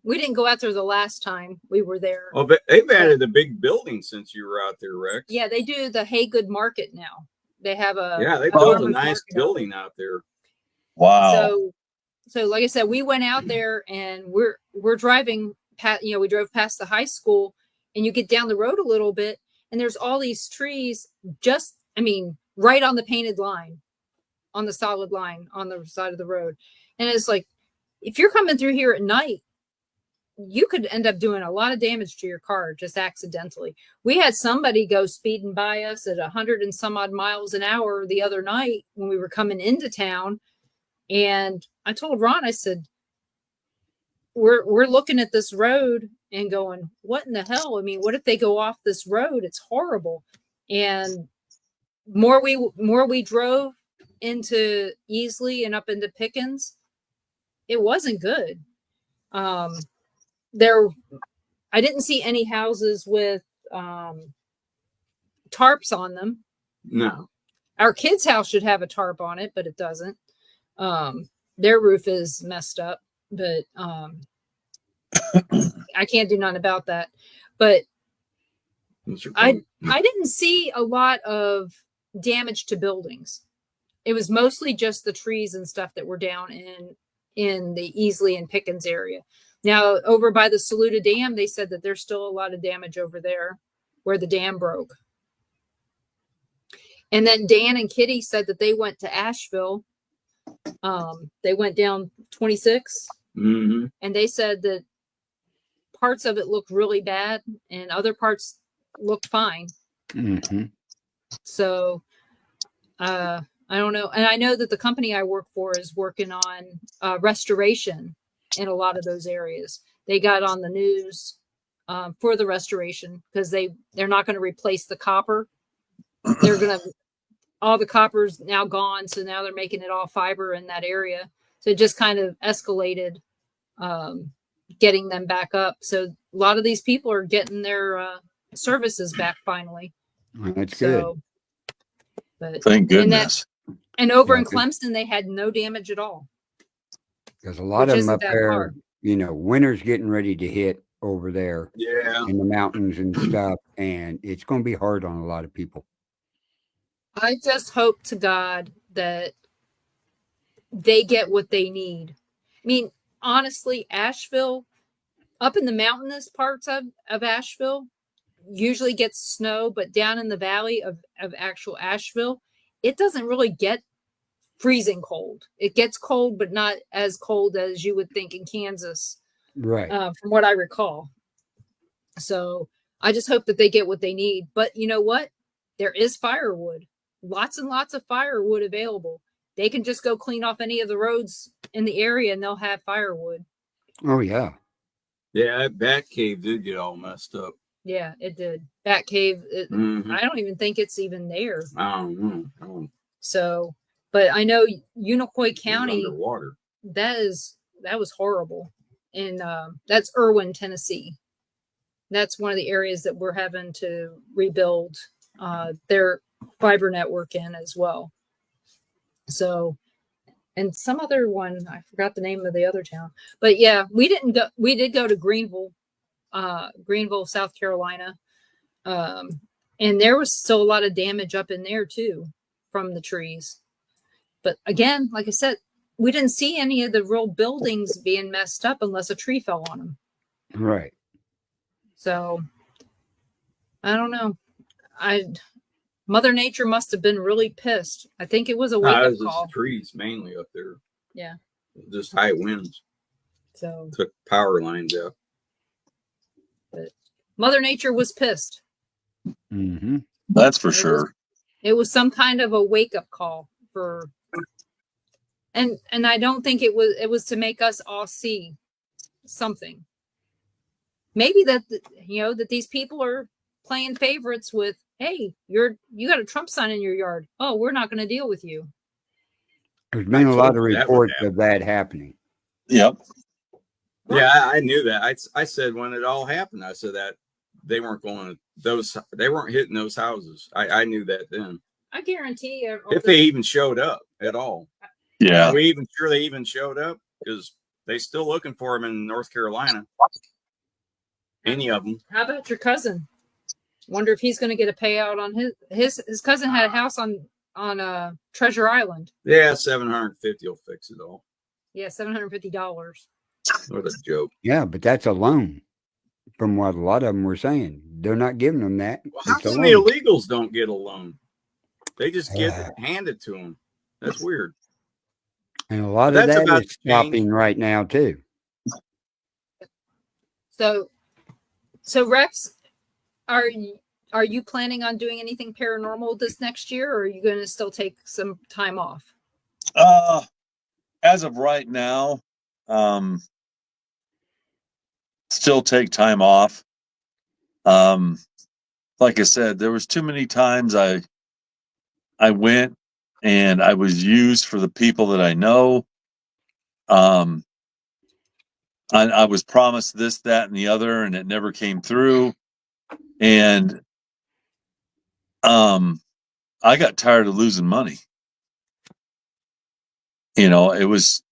We didn't go out there the last time we were there. Oh, but they've added a big building since you were out there, Rex. Yeah, they do the Haygood Market now. They have they built a nice building out there. Wow. So like I said, we went out there and we're driving past, we drove past the high school, and you get down the road a little bit and there's all these trees right on the painted line, on the solid line on the side of the road. And it's like, if you're coming through here at night, you could end up doing a lot of damage to your car just accidentally. We had somebody go speeding by us at 100 and some odd miles an hour the other night when we were coming into town. And I told Ron, I said, we're looking at this road and going, what in the hell? I mean, what if they go off this road? It's horrible. And more we drove into Easley and up into Pickens, it wasn't good. I didn't see any houses with tarps on them. No. Our kids' house should have a tarp on it, but it doesn't. Their roof is messed up, but I can't do nothing about that. But I didn't see a lot of damage to buildings. It was mostly just the trees and stuff that were down in the Easley and Pickens area. Now, over by the Saluda Dam, they said that there's still a lot of damage over there where the dam broke. And then Dan and Kitty said that they went to Asheville. They went down 26, and they said that parts of it looked really bad and other parts looked fine. Mm-hmm. So I don't know. And I know that the company I work for is working on restoration in a lot of those areas. They got on the news for the restoration because they're not going to replace the copper. They're going to, all the copper's now gone. So now they're making it all fiber in that area. So it just kind of escalated getting them back up. So a lot of these people are getting their services back finally. That's good. But thank goodness. And over in Clemson, they had no damage at all. There's a lot of them up there, winter's getting ready to hit over there in the mountains and stuff, and it's going to be hard on a lot of people. I just hope to God that they get what they need. I mean, honestly, Asheville, up in the mountainous parts of Asheville, usually gets snow, but down in the valley of actual Asheville, it doesn't really get freezing cold. It gets cold, but not as cold as you would think in Kansas, right? From what I recall. So I just hope that they get what they need. But you know what? There is firewood, lots and lots of firewood available. They can just go clean off any of the roads in the area, and they'll have firewood. Oh yeah, that Bat Cave did get all messed up. Yeah, it did. Bat Cave. I don't even think it's even there. I don't know. So. But I know Unicoi County, underwater. That was horrible. And that's Irwin, Tennessee. That's one of the areas that we're having to rebuild their fiber network in as well. So, and some other one, I forgot the name of the other town. But yeah, we did go to Greenville, South Carolina. And there was still a lot of damage up in there too from the trees. But again, like I said, we didn't see any of the real buildings being messed up unless a tree fell on them. Right. So I don't know. Mother Nature must have been really pissed. I think it was a wake-up call. Trees mainly up there. Yeah. Just high winds. So took power lines out. But Mother Nature was pissed. Mm-hmm. That's for sure. It was some kind of a wake-up call for. And I don't think it was to make us all see something. Maybe that that these people are playing favorites with, hey, you got a Trump sign in your yard. Oh, we're not going to deal with you. There's been a lot of reports of that happening. Yep. Yeah, I knew that. I said when it all happened, I said that they weren't hitting those houses. I knew that then. I guarantee if they even showed up at all. Yeah. Are we even sure they even showed up? Because they still looking for them in North Carolina. Any of them. How about your cousin? Wonder if he's going to get a payout on his cousin had a house on Treasure Island. Yeah, $750 will fix it all. Yeah, $750. What a joke. Yeah, but that's a loan. From what a lot of them were saying, they're not giving them that. Well, how come the illegals don't get a loan? They just get it handed to them. That's weird. And a lot of that is stopping right now too. So Rex, are you planning on doing anything paranormal this next year, or are you going to still take some time off? As of right now, still take time off. Like I said, there was too many times I went and I was used for the people that I know. I was promised this, that, and the other, and it never came through. And I got tired of losing money. It's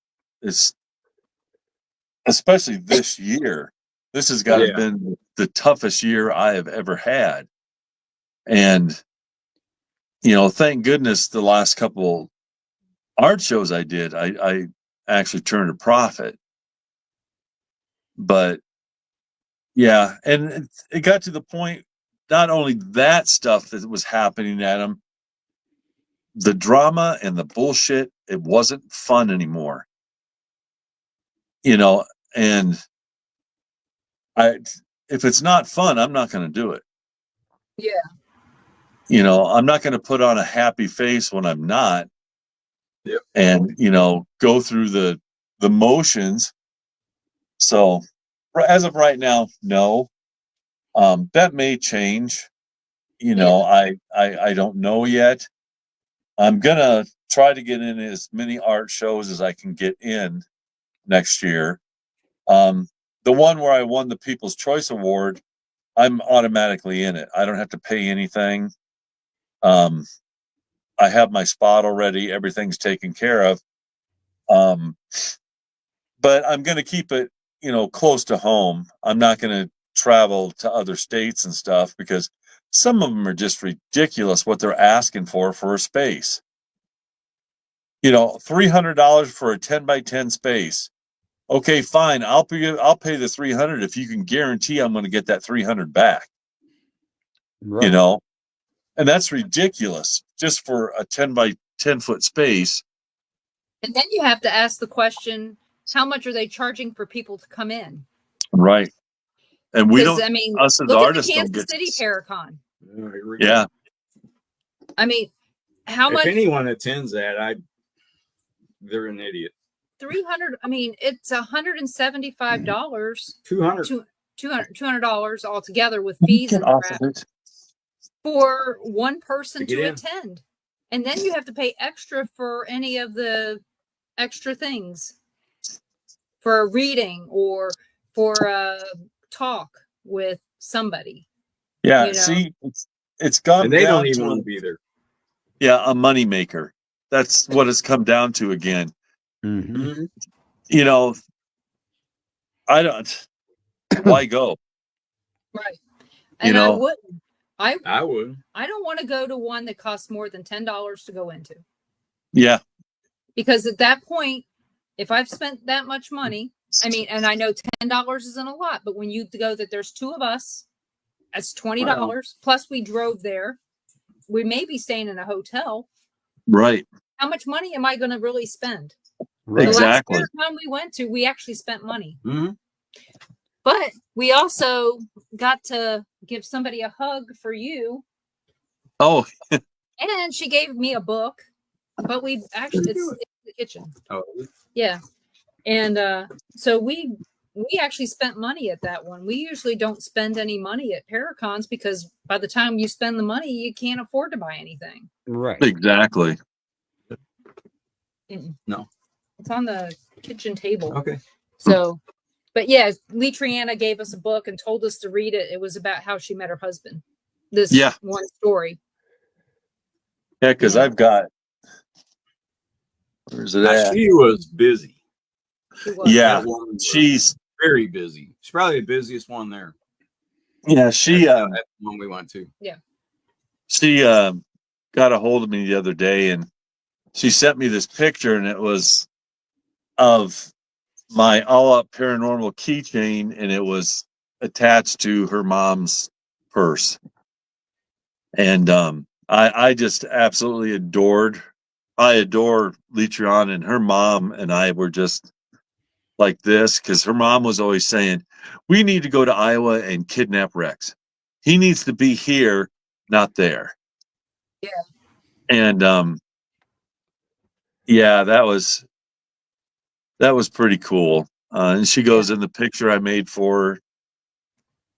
especially this year. This has got to have been the toughest year I have ever had. And, thank goodness the last couple art shows I did, I actually turned a profit. But yeah, and it got to the point, not only that stuff that was happening at them, the drama and the bullshit, it wasn't fun anymore. And if it's not fun, I'm not going to do it. Yeah. You know, I'm not going to put on a happy face when I'm not. Yep. And, you know, go through the motions. So as of right now, no. That may change. You know, I don't know yet. I'm gonna try to get in as many art shows as I can get in next year. The one where I won the People's Choice Award, I'm automatically in it. I don't have to pay anything. I have my spot already. Everything's taken care of. But I'm going to keep it, you know, close to home. I'm not going to travel to other states and stuff because some of them are just ridiculous what they're asking for a space. You know, $300 for a 10 by 10 space. Okay, fine. I'll pay the 300 if you can guarantee I'm going to get that 300 back. Right. You know, and that's ridiculous just for a 10 by 10 foot space. And then you have to ask the question, how much are they charging for people to come in? Right. And we don't, I mean, us as look artists at the don't Kansas get City Paracon. Yeah. I mean, how much? If anyone attends that, they're an idiot. 300. I mean, it's $175. $200 altogether with fees and off crap of it. for one person To to get in. attend. And then you have to pay extra for any of the extra things, for a reading or for a talk with somebody. Yeah, you know? see, it's gone And they down don't even to want to be there. yeah, a moneymaker. That's what it's come down to again. Mm-hmm. You know, I don't. Why go? Right. You And know? I wouldn't. I would. I don't want to go to one that costs more than $10 to go into. Yeah. Because at that point, if I've spent that much money, I mean, and I know $10 isn't a lot, but when you go that there's two of us, that's $20. Wow. Plus we drove there. We may be staying in a hotel. Right. How much money am I going to really spend? Right. Exactly. The last time we went to, we actually spent money. Mm-hmm. But we also got to give somebody a hug for you. Oh. And she gave me a book. But we actually, it's in the kitchen. Oh. Yeah. And so we actually spent money at that one. We usually don't spend any money at Paracons because by the time you spend the money, you can't afford to buy anything. Right. Exactly. No. It's on the kitchen table. Okay. So, but yeah, Lee Triana gave us a book and told us to read it. It was about how she met her husband. This one story. Yeah, because I've got. Where's it at? She was busy. She was. Yeah, she's very busy. She's probably the busiest one there. Yeah, she. That's the one we went to. Yeah. She got a hold of me the other day, and she sent me this picture, and it was of my All Up Paranormal keychain, and it was attached to her mom's purse. And I just absolutely I adore Litrion, and her mom and I were just like this because her mom was always saying, we need to go to Iowa and kidnap Rex. He needs to be here, not there. Yeah. And yeah, that was pretty cool. And she goes in the picture I made for her.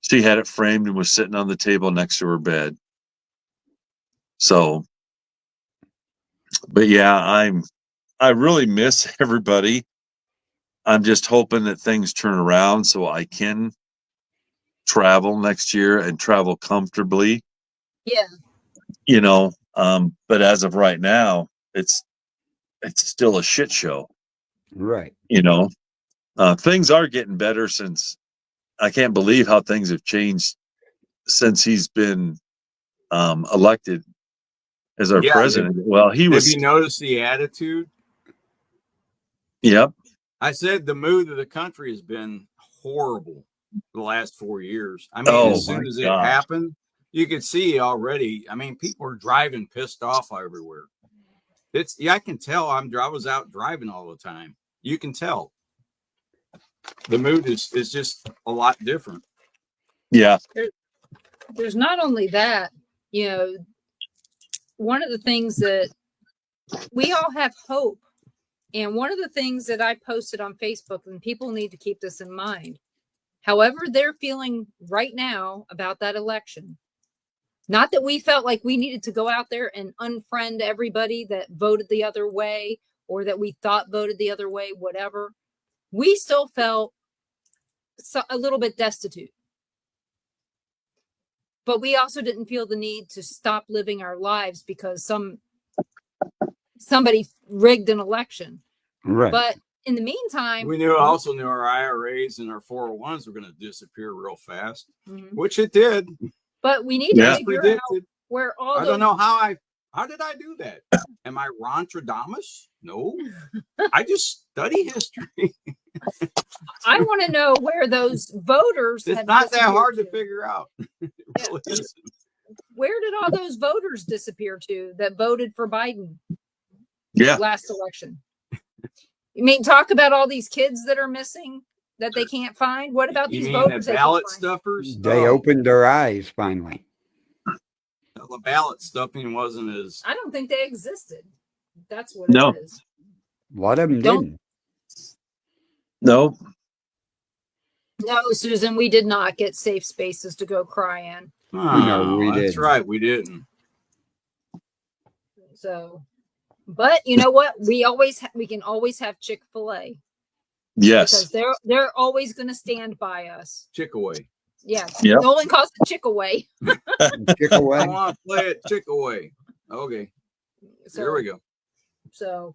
She had it framed and was sitting on the table next to her bed. So, but yeah, I really miss everybody. I'm just hoping that things turn around so I can travel next year and travel comfortably. Yeah. You know, but as of right now, it's still a shit show. Right. You know, things are getting better since I can't believe how things have changed since he's been elected as our president. Well, he was. Have you noticed the attitude? Yep. I said the mood of the country has been horrible the last 4 years. I mean, as soon as it happened, you could see already. I mean, people are driving pissed off everywhere. I can tell. I was out driving all the time. You can tell. The mood is just a lot different. Yeah. There's not only that, you know, one of the things that we all have hope. And one of the things that I posted on Facebook, and people need to keep this in mind, however they're feeling right now about that election, not that we felt like we needed to go out there and unfriend everybody that voted the other way or that we thought voted the other way, whatever. We still felt a little bit destitute. But we also didn't feel the need to stop living our lives because somebody rigged an election. Right. But in the meantime, we also knew our IRAs and our 401s were going to disappear real fast, which it did. But we need to figure out where all I don't know how did I do that? Am I Rontradamus? No. I just study history. I want to know where those voters. It's not that hard to figure out. Really where did all those voters disappear to that voted for Biden? Last election. You mean talk about all these kids that are missing that they can't find? What about these voters? The ballot stuffers? They opened their eyes finally. The ballot stuffing wasn't as. I don't think they existed. That's what it is. A lot of them didn't. No, Susan, we did not get safe spaces to go cry in. Oh, no, that's right. We didn't. So, but you know what? We can always have Chick-fil-A. Yes. Because they're always going to stand by us. Chick-away. Yeah. Yep. Nolan calls it Chick-away. Chick-away. I want to play it Chick-away. Okay. So, here we go. So,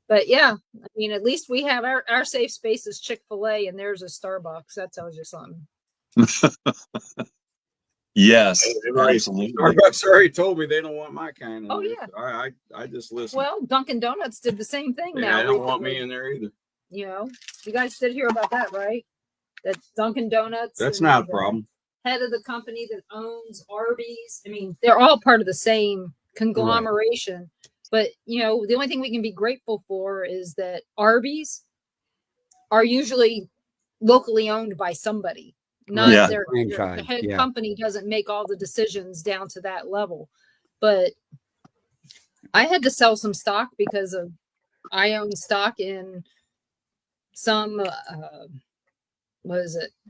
but yeah, I mean, at least we have our safe space is Chick-fil-A and there's a Starbucks. That tells you something. Yes. Absolutely. Starbucks already told me they don't want my kind of. Oh, yeah. I just listen. Well, Dunkin' Donuts did the same thing now. They don't want me in there either. You know, you guys did hear about that, right? That Dunkin' Donuts. That's not a problem. Head of the company that owns Arby's. I mean, they're all part of the same conglomeration. Right. But, you know, the only thing we can be grateful for is that Arby's are usually locally owned by somebody. Not their head company doesn't make all the decisions down to that level. But I had to sell some stock because I own stock in some,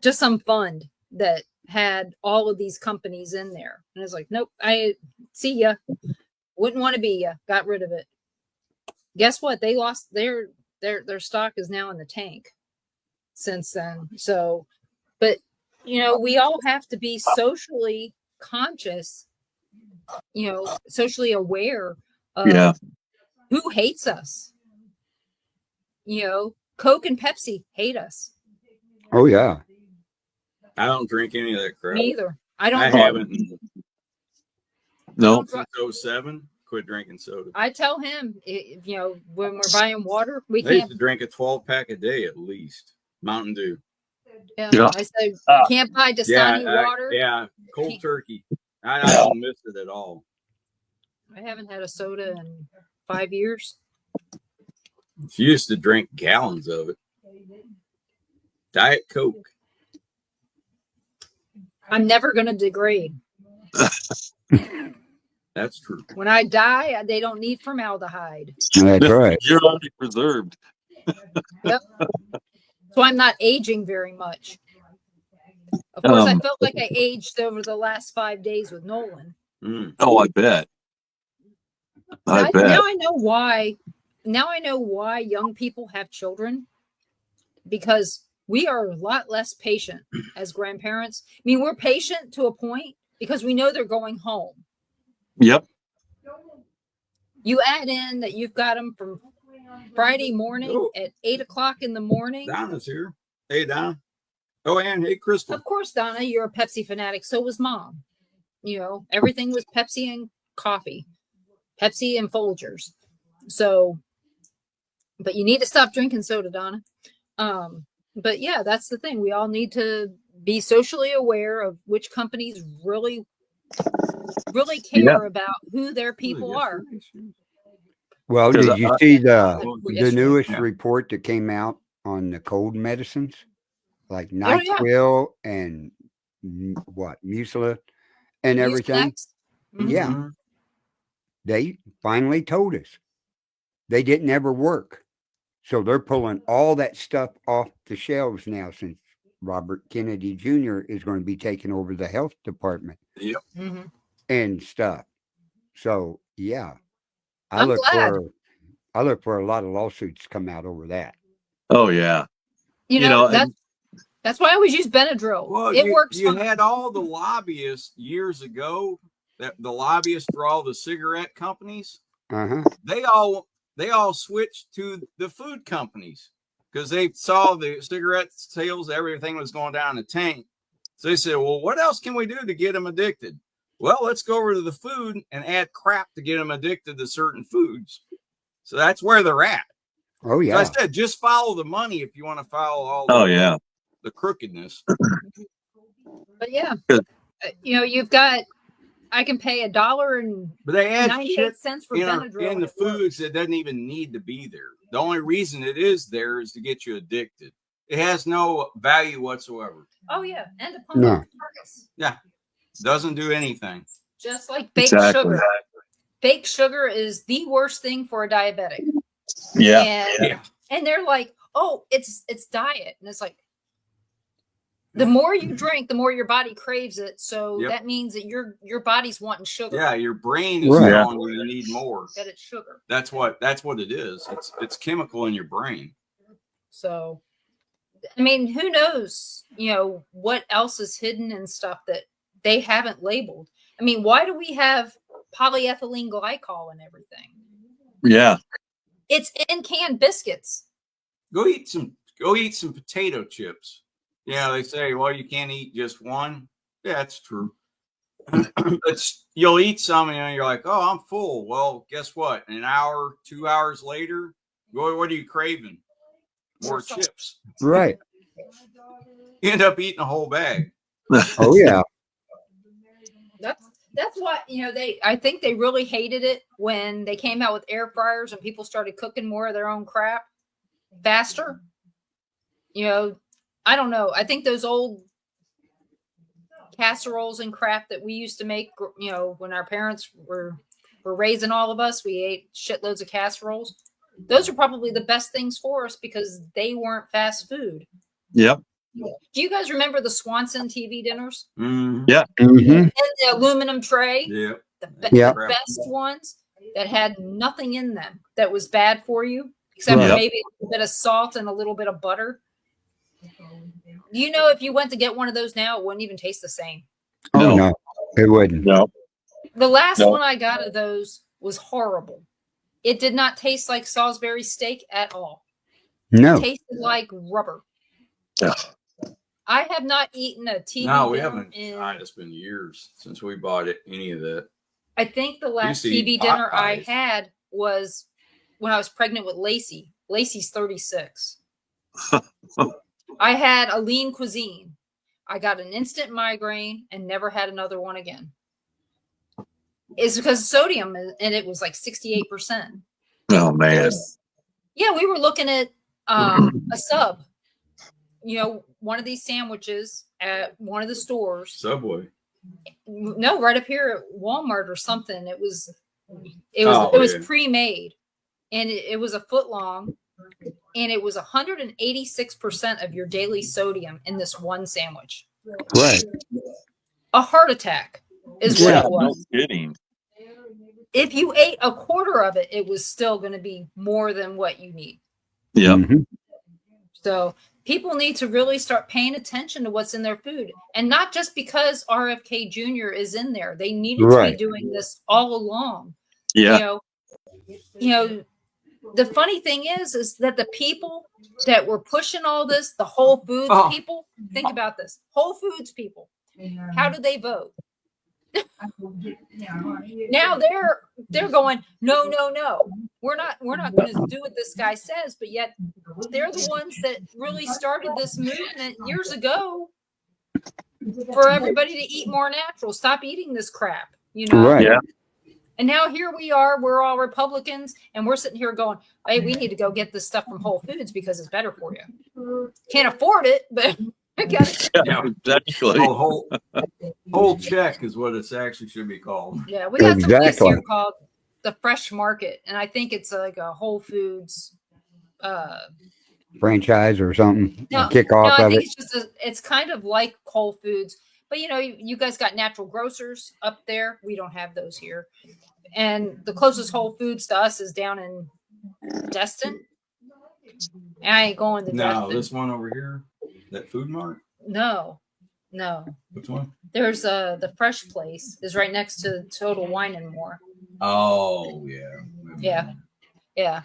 just some fund that had all of these companies in there. And I was like, nope, I see ya. Wouldn't want to be ya. Got rid of it. Guess what? They lost their stock is now in the tank since then. So, but you know, we all have to be socially conscious, you know, socially aware of who hates us. You know, Coke and Pepsi hate us. Oh, yeah. I don't drink any of that crap. Me either. I haven't. No. Since 07, quit drinking soda. I tell him, you know, when we're buying water, we can't. used to drink a 12-pack a day at least. Mountain Dew. Yeah. I say can't buy Dasani water. Cold turkey. I don't miss it at all. I haven't had a soda in 5 years. She used to drink gallons of it. Diet Coke. I'm never going to degrade. That's true. When I die, they don't need formaldehyde. That's right. You're already preserved. Yep. So I'm not aging very much. Of course, I felt like I aged over the last 5 days with Nolan. Oh, I bet. I bet. Now I know why. Now I know why young people have children. Because we are a lot less patient as grandparents. I mean, we're patient to a point because we know they're going home. Yep. You add in that you've got them from Friday morning at 8:00 in the morning. Donna's here. Hey, Donna. Oh, and hey, Crystal. Of course, Donna, you're a Pepsi fanatic. So was Mom. You know, everything was Pepsi and coffee, Pepsi and Folgers. So, but you need to stop drinking soda, Donna. But yeah, that's the thing. We all need to be socially aware of which companies really care about who their people are. Well, did you see the newest report that came out on the cold medicines, like NyQuil and Mucilin and everything? Mm-hmm. Yeah, They finally told us they didn't ever work. So they're pulling all that stuff off the shelves now since Robert Kennedy Jr. is going to be taking over the health department Yep. and stuff. So yeah, I I'm look glad. for a lot of lawsuits come out over that. Oh yeah. You know, that's why I always use Benadryl. Well, it works You fine. had all the lobbyists years ago, that the lobbyists for all the cigarette companies. They all switched to the food companies because they saw the cigarette sales, everything was going down the tank. So they said, well, what else can we do to get them addicted? Well, let's go over to the food and add crap to get them addicted to certain foods. So that's where they're at. Oh yeah. So I said, just follow the money if you want to follow all the crookedness. But yeah, you know, you've got, I can pay $1.98 for Benadryl in the foods that doesn't even need to be there. The only reason it is there is to get you addicted. It has no value whatsoever. Oh yeah, and to pump up the targets. Yeah, doesn't do anything. Just like baked sugar. Baked sugar is the worst thing for a diabetic. Yeah. And they're like, oh, it's diet, and it's like, the more you drink, the more your body craves it. So that means that your body's wanting sugar. Yeah, your brain is telling you need more. That it's sugar. That's what it is. It's chemical in your brain. So, I mean, who knows? You know what else is hidden and stuff that they haven't labeled. I mean, why do we have polyethylene glycol and everything? Yeah, it's in canned biscuits. Go eat some potato chips. Yeah, they say, well, you can't eat just one. Yeah, that's true. You'll eat some and you're like, oh, I'm full. Well, guess what? An hour, 2 hours later, what are you craving? More chips. Right. You end up eating a whole bag. Oh yeah. That's what, you know, I think they really hated it when they came out with air fryers and people started cooking more of their own crap faster. You know, I don't know. I think those old casseroles and crap that we used to make, you know, when our parents were raising all of us, we ate shitloads of casseroles. Those are probably the best things for us because they weren't fast food. Yep. Do you guys remember the Swanson TV dinners? Mm-hmm. Yeah. Mm-hmm. And the aluminum tray? Yeah. The best ones that had nothing in them that was bad for you, except for maybe a bit of salt and a little bit of butter. You know, if you went to get one of those now, it wouldn't even taste the same. Oh no, it wouldn't. No. The last one I got of those was horrible. It did not taste like Salisbury steak at all. No. It tasted like rubber. Yeah. I have not eaten a TV. No, we haven't. It's been years since we bought any of that. I think the last TV dinner I had was when I was pregnant with Lacey. Lacey's 36. I had a lean cuisine. I got an instant migraine and never had another one again. It's because of sodium, and it was like 68%. Oh man. Yeah, we were looking at a sub. You know, one of these sandwiches at one of the stores. Subway. No, right up here at Walmart or something. It was pre-made, and it was a foot long, and it was 186% of your daily sodium in this one sandwich. Right. A heart attack is what it was. No kidding. If you ate a quarter of it, it was still going to be more than what you need. Yeah. Mm-hmm. So people need to really start paying attention to what's in their food, and not just because RFK Jr. is in there. They needed to be doing this all along. Yeah. You know, the funny thing is that the people that were pushing all this, the Whole Foods people, think about this. Whole Foods people, how do they vote? Now they're going, no. We're not going to do what this guy says, but yet they're the ones that really started this movement years ago for everybody to eat more natural. Stop eating this crap, you know? Right. Yeah. And now here we are, we're all Republicans, and we're sitting here going, hey, we need to go get this stuff from Whole Foods because it's better for you. Can't afford it, but I got it. Yeah, exactly. Whole check is what it actually should be called. Yeah, we got some place here called the fresh market, and I think it's like a Whole Foods franchise or something. no, Kickoff I of think it. it's just it's kind of like Whole Foods, but you guys got natural grocers up there. We don't have those here, and the closest Whole Foods to us is down in Destin. I ain't going to No, Destin. this one over here, that Food Mart. No. Which one? There's the Fresh Place is right next to Total Wine and More. Oh yeah. Yeah.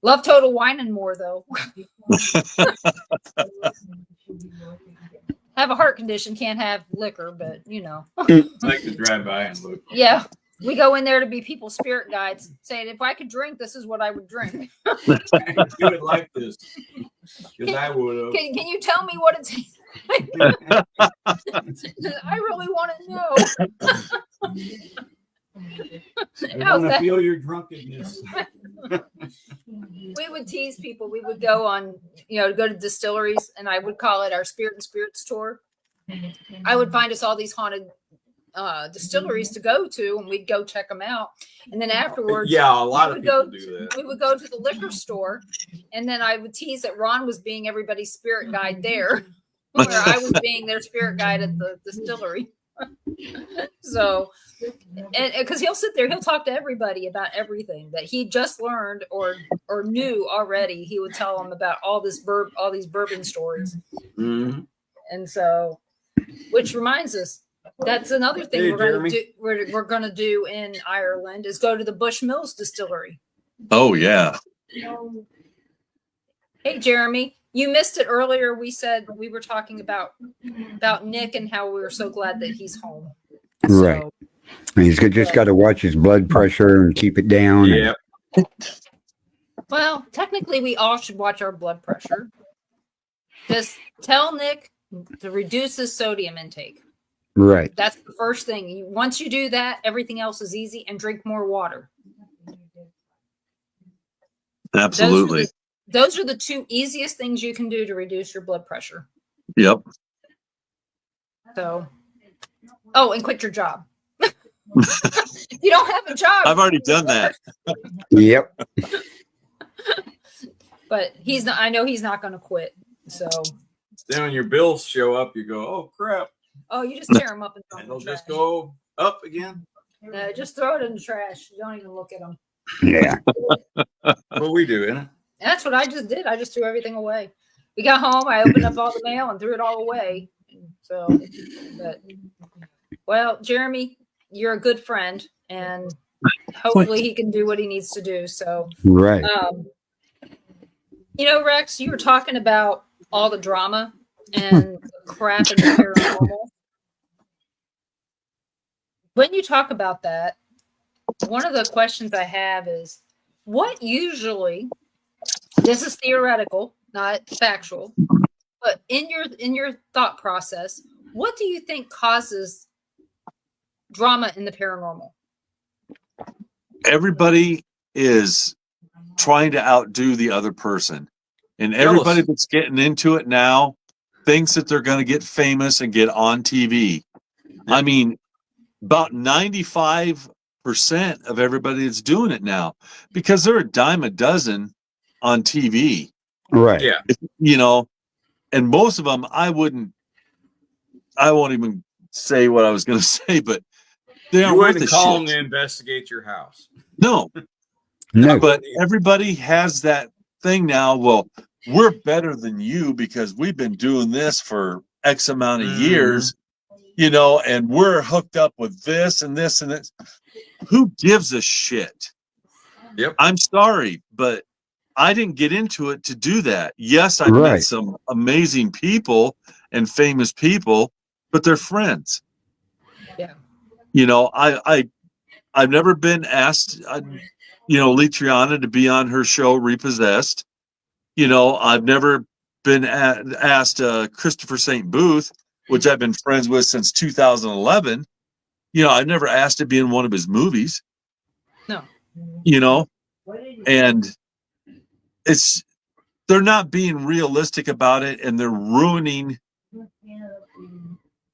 Love Total Wine and More though. Have a heart condition, can't have liquor, but I like to drive by and look. Yeah. We go in there to be people's spirit guides, saying if I could drink, this is what I would drink. You would like this, because I would have. Can you tell me what it's like? I really want to know. I want to feel your drunkenness. We would tease people. We would go on, go to distilleries, and I would call it our Spirit and Spirits tour. I would find us all these haunted distilleries to go to, and we'd go check them out. And then afterwards, a lot of people do that. We would go to the liquor store, and then I would tease that Ron was being everybody's spirit guide there, where I was being their spirit guide at the distillery. So, and because he'll sit there, he'll talk to everybody about everything that he just learned or knew already. He would tell them about all these bourbon stories. Mm-hmm. And so, which reminds us, that's another thing we're going to do in Ireland is go to the Bushmills distillery. Oh yeah. Hey Jeremy, you missed it earlier. We said we were talking about Nick and how we were so glad that he's home. Right. He's just got to watch his blood pressure and keep it down. Yeah. Well, technically, we all should watch our blood pressure. Just tell Nick to reduce his sodium intake. Right. That's the first thing. Once you do that, everything else is easy, and drink more water. Absolutely. Those are the two easiest things you can do to reduce your blood pressure. Yep. So, and quit your job. You don't have a job. I've already done that. Yep. But he's not. I know he's not going to quit. So then when your bills show up, you go, "Oh crap!" Oh, you just tear them up and throw them they'll in the just trash. go up again. Just throw it in the trash. You don't even look at them. Yeah. What we do, isn't it? That's what I just did. I just threw everything away. We got home. I opened up all the mail and threw it all away. So, well, Jeremy, you're a good friend, and hopefully he can do what he needs to do. So, right. Rex, you were talking about all the drama and crap in the paranormal. When you talk about that, one of the questions I have is, what usually, this is theoretical, not factual, but in your thought process, what do you think causes drama in the paranormal? Everybody is trying to outdo the other person. And everybody that's getting into it now thinks that they're going to get famous and get on TV. I mean, about 95% of everybody that's doing it now, because they're a dime a dozen on TV. Right. Yeah. And most of them, I won't even say what I was going to say, but they aren't worth a shit. You wouldn't call them to investigate your house. No. No. But everybody has that thing now. Well, we're better than you because we've been doing this for X amount of years, and we're hooked up with this and this and this. Who gives a shit? Yep. I'm sorry, but I didn't get into it to do that. Yes, I've met some amazing people and famous people, but they're friends. Yeah. I've never been asked, Litriana to be on her show Repossessed. I've never been asked Christopher St. Booth, which I've been friends with since 2011. I've never asked to be in one of his movies. No. And they're not being realistic about it, and they're ruining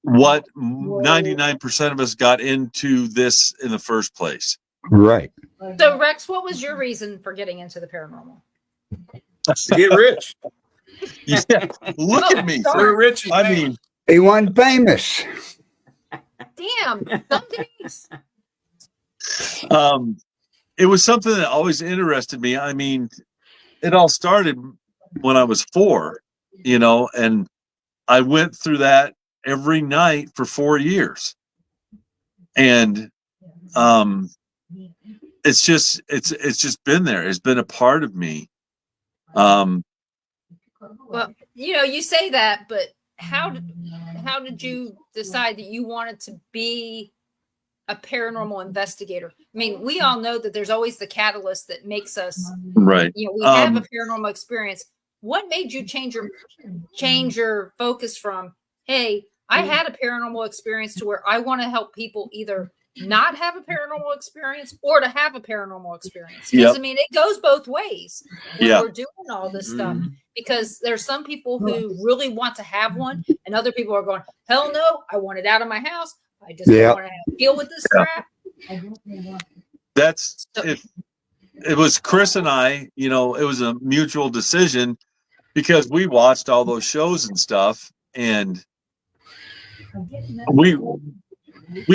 what 99% of us got into this in the first place. Right. So, Rex, what was your reason for getting into the paranormal? To get rich. Yeah, look at me. We're rich. And I famous. mean, He wasn't famous. Damn, some days. it was something that always interested me. I mean, it all started when I was 4, and I went through that every night for 4 years. And it's just been there. It's been a part of me. Well, you say that, but how did you decide that you wanted to be a paranormal investigator? I mean, we all know that there's always the catalyst that makes us, right. We have a paranormal experience. What made you change your focus from, hey, I had a paranormal experience, to where I want to help people either not have a paranormal experience or to have a paranormal experience? Because I mean, it goes both ways when we're doing all this stuff. Because there's some people who really want to have one, and other people are going, hell no, I want it out of my house. I just don't want to deal with this crap. That's it. It was Chris and I, it was a mutual decision, because we watched all those shows and stuff, and we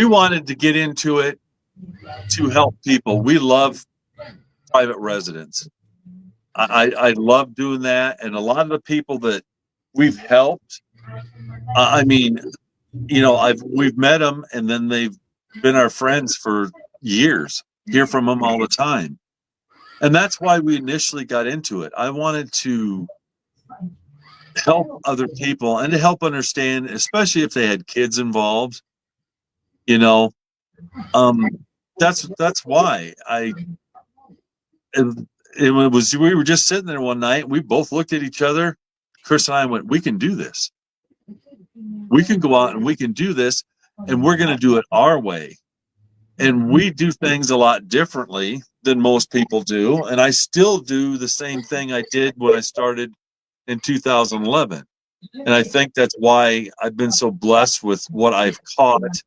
wanted to get into it to help people. We love private residence. I love doing that, and a lot of the people that we've helped, I mean, we've met them, and then they've been our friends for years. Hear from them all the time, and that's why we initially got into it. I wanted to help other people and to help understand, especially if they had kids involved. That's why we were just sitting there one night. We both looked at each other. Chris and I went, we can do this. We can go out and we can do this, and we're going to do it our way. And we do things a lot differently than most people do. And I still do the same thing I did when I started in 2011. And I think that's why I've been so blessed with what I've caught,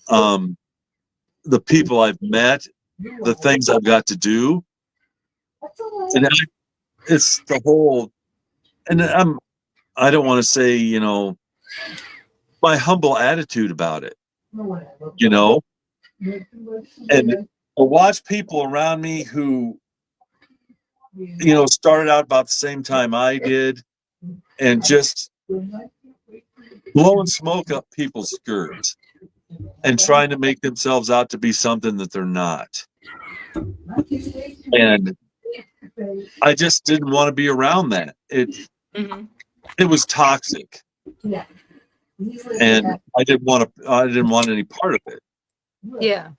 the people I've met, the things I've got to do. And it's the whole, and I don't want to say, my humble attitude about it, and to watch people around me who, started out about the same time I did, and just blowing smoke up people's skirts and trying to make themselves out to be something that they're not. And I just didn't want to be around that. It was toxic. And I didn't want any part of it. Yeah.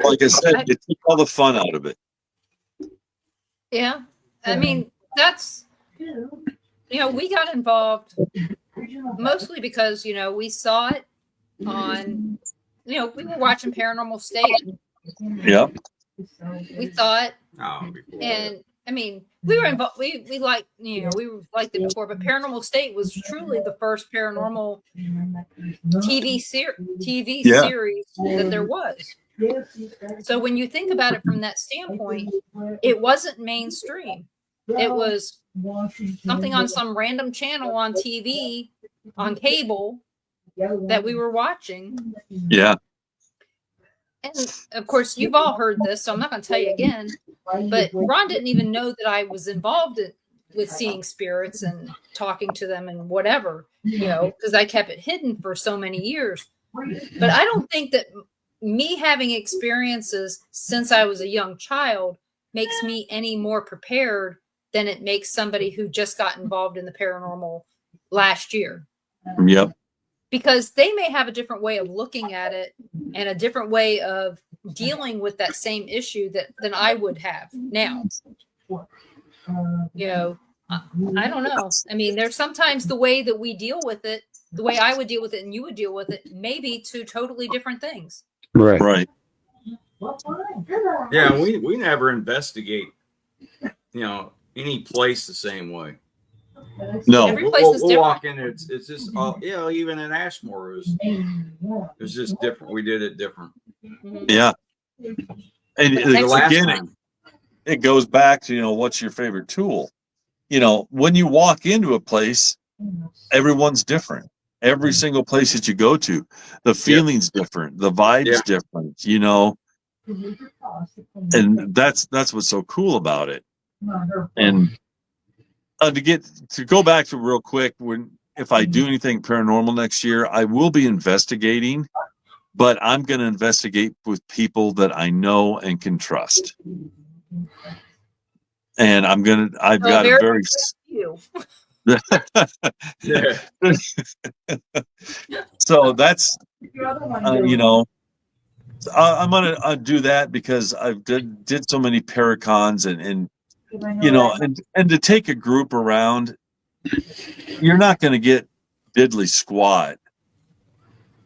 Like I said, it took all the fun out of it. Yeah. I mean, that's, we got involved mostly because, we saw it on, we were watching Paranormal State. Yeah. We thought, and I mean, we were involved. We liked, we liked it before, but Paranormal State was truly the first paranormal TV series that there was. So when you think about it from that standpoint, it wasn't mainstream. It was something on some random channel on TV, on cable, that we were watching. Yeah. And of course, you've all heard this, so I'm not going to tell you again. But Ron didn't even know that I was involved with seeing spirits and talking to them and whatever, because I kept it hidden for so many years. But I don't think that me having experiences since I was a young child makes me any more prepared than it makes somebody who just got involved in the paranormal last year. Yep. Because they may have a different way of looking at it and a different way of dealing with that same issue than I would have now. I don't know. I mean, there's sometimes the way that we deal with it, the way I would deal with it and you would deal with it, maybe two totally different things. Right. Yeah, we never investigate, any place the same way. No. Every place is different. Walk in, it's just all, even in Ashmore, it was just different. We did it different. Yeah. And again, time. it goes back to, what's your favorite tool? When you walk into a place, everyone's different. Every single place that you go to, the feeling's different, the vibe's different, and that's what's so cool about it. And to go back to real quick, if I do anything paranormal next year, I will be investigating, but I'm going to investigate with people that I know and can trust. And I've got a very so that's I'm gonna do that because I've did so many paracons and to take a group around, you're not going to get diddly squat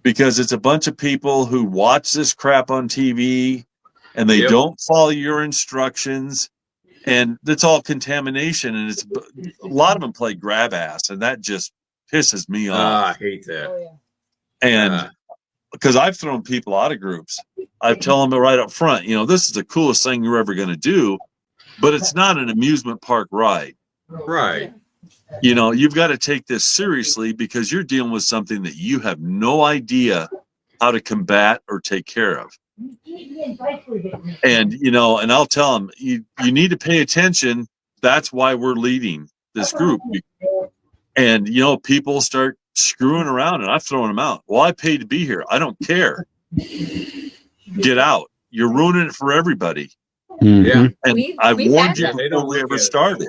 because it's a bunch of people who watch this crap on TV and they don't follow your instructions, and it's all contamination, and it's a lot of them play grab ass, and that just pisses me off. I hate that. Oh, yeah. And because I've thrown people out of groups, I tell them right up front, this is the coolest thing you're ever going to do, but it's not an amusement park ride. Right. You've got to take this seriously because you're dealing with something that you have no idea how to combat or take care of. And, and I'll tell them, you need to pay attention. That's why we're leading this group. And, people start screwing around and I've thrown them out. Well, I paid to be here. I don't care. Get out. You're ruining it for everybody. Mm-hmm. Yeah. And I warned you before we ever started.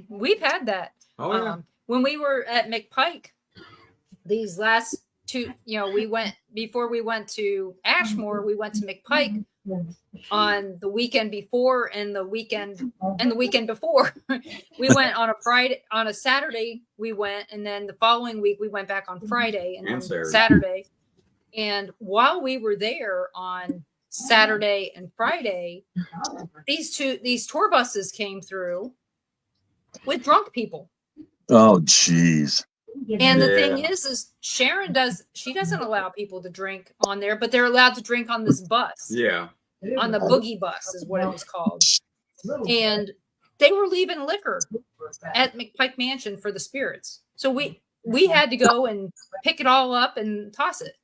We've had that. Oh, yeah. When we were at McPike, these last two, we went before we went to Ashmore, we went to McPike on the weekend before and the weekend before. We went on a Saturday, we went, and then the following week we went back on Friday and then Saturday. And while we were there on Saturday and Friday, these tour buses came through with drunk people. Oh, geez. And the thing is Sharon doesn't allow people to drink on there, but they're allowed to drink on this bus. Yeah. On the boogie bus is what it was called. And they were leaving liquor at McPike Mansion for the spirits. So we had to go and pick it all up and toss it.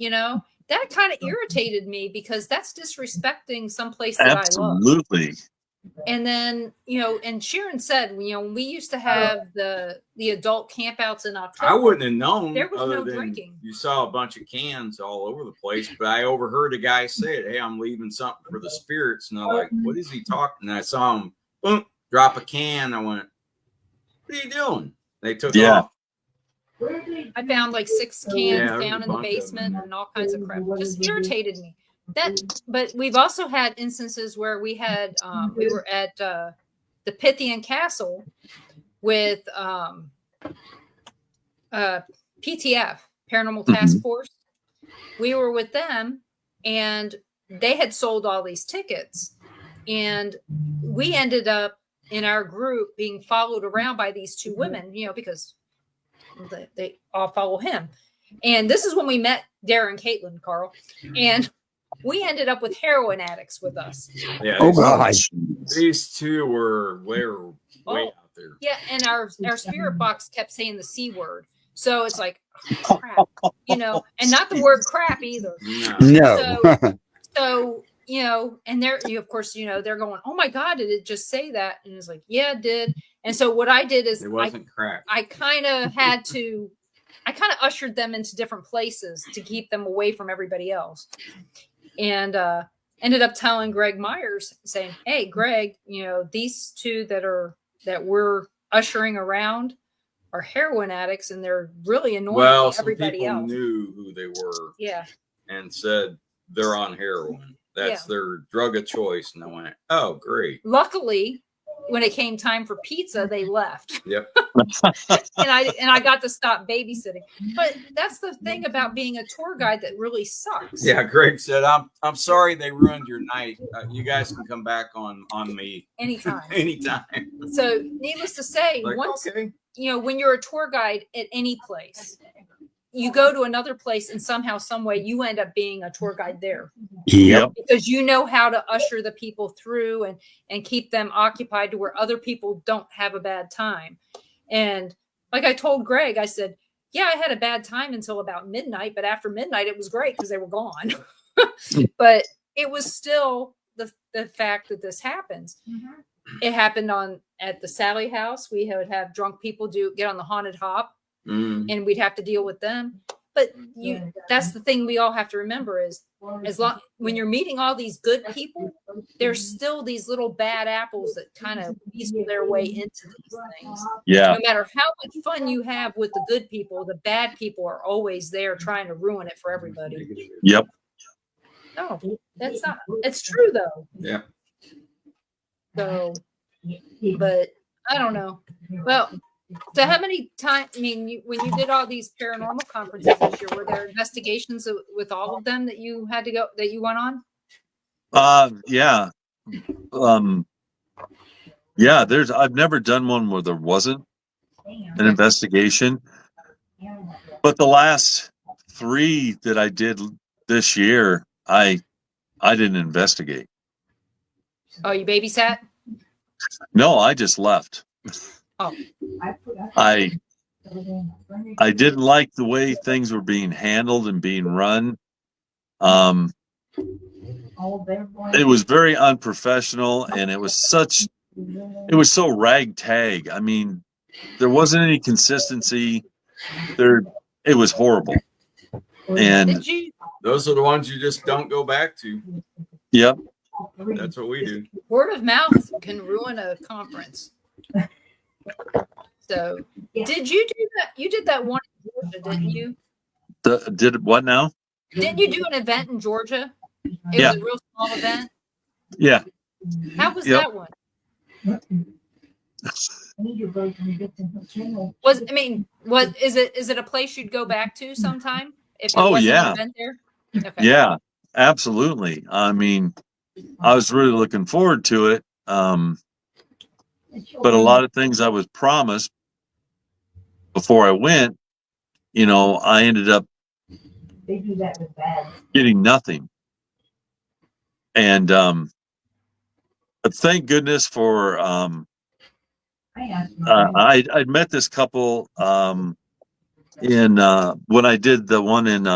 That kind of irritated me because that's disrespecting someplace that I love. Absolutely. And then, and Sharon said, when we used to have the adult campouts in October, I wouldn't have known. There was no drinking. You saw a bunch of cans all over the place, but I overheard a guy say, "Hey, I'm leaving something for the spirits." And I'm like, "What is he talking?" And I saw him, boom, drop a can. I went, "What are you doing?" They took off. I found like 6 cans down in the basement and all kinds of crap. It just irritated me. But we've also had instances where we were at the Pythian Castle with PTF, Paranormal Task Force. We were with them and they had sold all these tickets, and we ended up in our group being followed around by these 2 women, because they all follow him. And this is when we met Darren and Caitlin, Carl, and we ended up with heroin addicts with us. Yeah. Oh God. These 2 were way out there. Yeah, and our spirit box kept saying the C word. So it's like, oh, crap, and not the word crap either. No. So and they're, of course, they're going, "Oh my God, did it just say that?" And it's like, yeah, it did. And so what I did is it wasn't crap. I kind of ushered them into different places to keep them away from everybody else. And ended up telling Greg Myers, saying, "Hey, Greg, these 2 that we're ushering around are heroin addicts, and they're really annoying everybody else." Knew who they were. Yeah. And said they're on heroin. That's their drug of choice. And I went, "Oh, great." Luckily, when it came time for pizza, they left. Yep. and I got to stop babysitting. But that's the thing about being a tour guide that really sucks. Yeah, Greg said, I'm sorry they ruined your night. You guys can come back on me anytime. So needless to say, when you're a tour guide at any place, you go to another place and somehow, some way, you end up being a tour guide there. Yep. Because you know how to usher the people through and keep them occupied to where other people don't have a bad time. And like I told Greg, I said, yeah, I had a bad time until about midnight, but after midnight, it was great because they were gone. But it was still the fact that this happens. It happened at the Sally house. We would have drunk people get on the haunted hop, and we'd have to deal with them. But that's the thing we all have to remember is when you're meeting all these good people, there's still these little bad apples that kind of weasel their way into these things. Yeah. No matter how much fun you have with the good people, the bad people are always there trying to ruin it for everybody. Yep. No, that's not. It's true though. Yeah. So, but I don't know. Well, so how many times? I mean, when you did all these paranormal conferences this year, were there investigations with all of them that you had to go that you went on? Yeah. Yeah. I've never done one where there wasn't an investigation, but the last 3 that I did this year, I didn't investigate. Oh, you babysat? No, I just left. Oh. I didn't like the way things were being handled and being run. It was very unprofessional, and it was so ragtag. I mean, there wasn't any consistency there. It was horrible. And those are the ones you just don't go back to. Yep. That's what we do. Word of mouth can ruin a conference. So, did you do that? You did that one in Georgia, didn't you? Did what now? Didn't you do an event in Georgia? It was a real small event. Yeah. How was that one? Is it a place you'd go back to sometime if there wasn't an event there? Okay. Yeah, absolutely. I mean, I was really looking forward to it. But a lot of things I was promised before I went, I ended up getting nothing. And but thank goodness for I'd met this couple in when I did the one in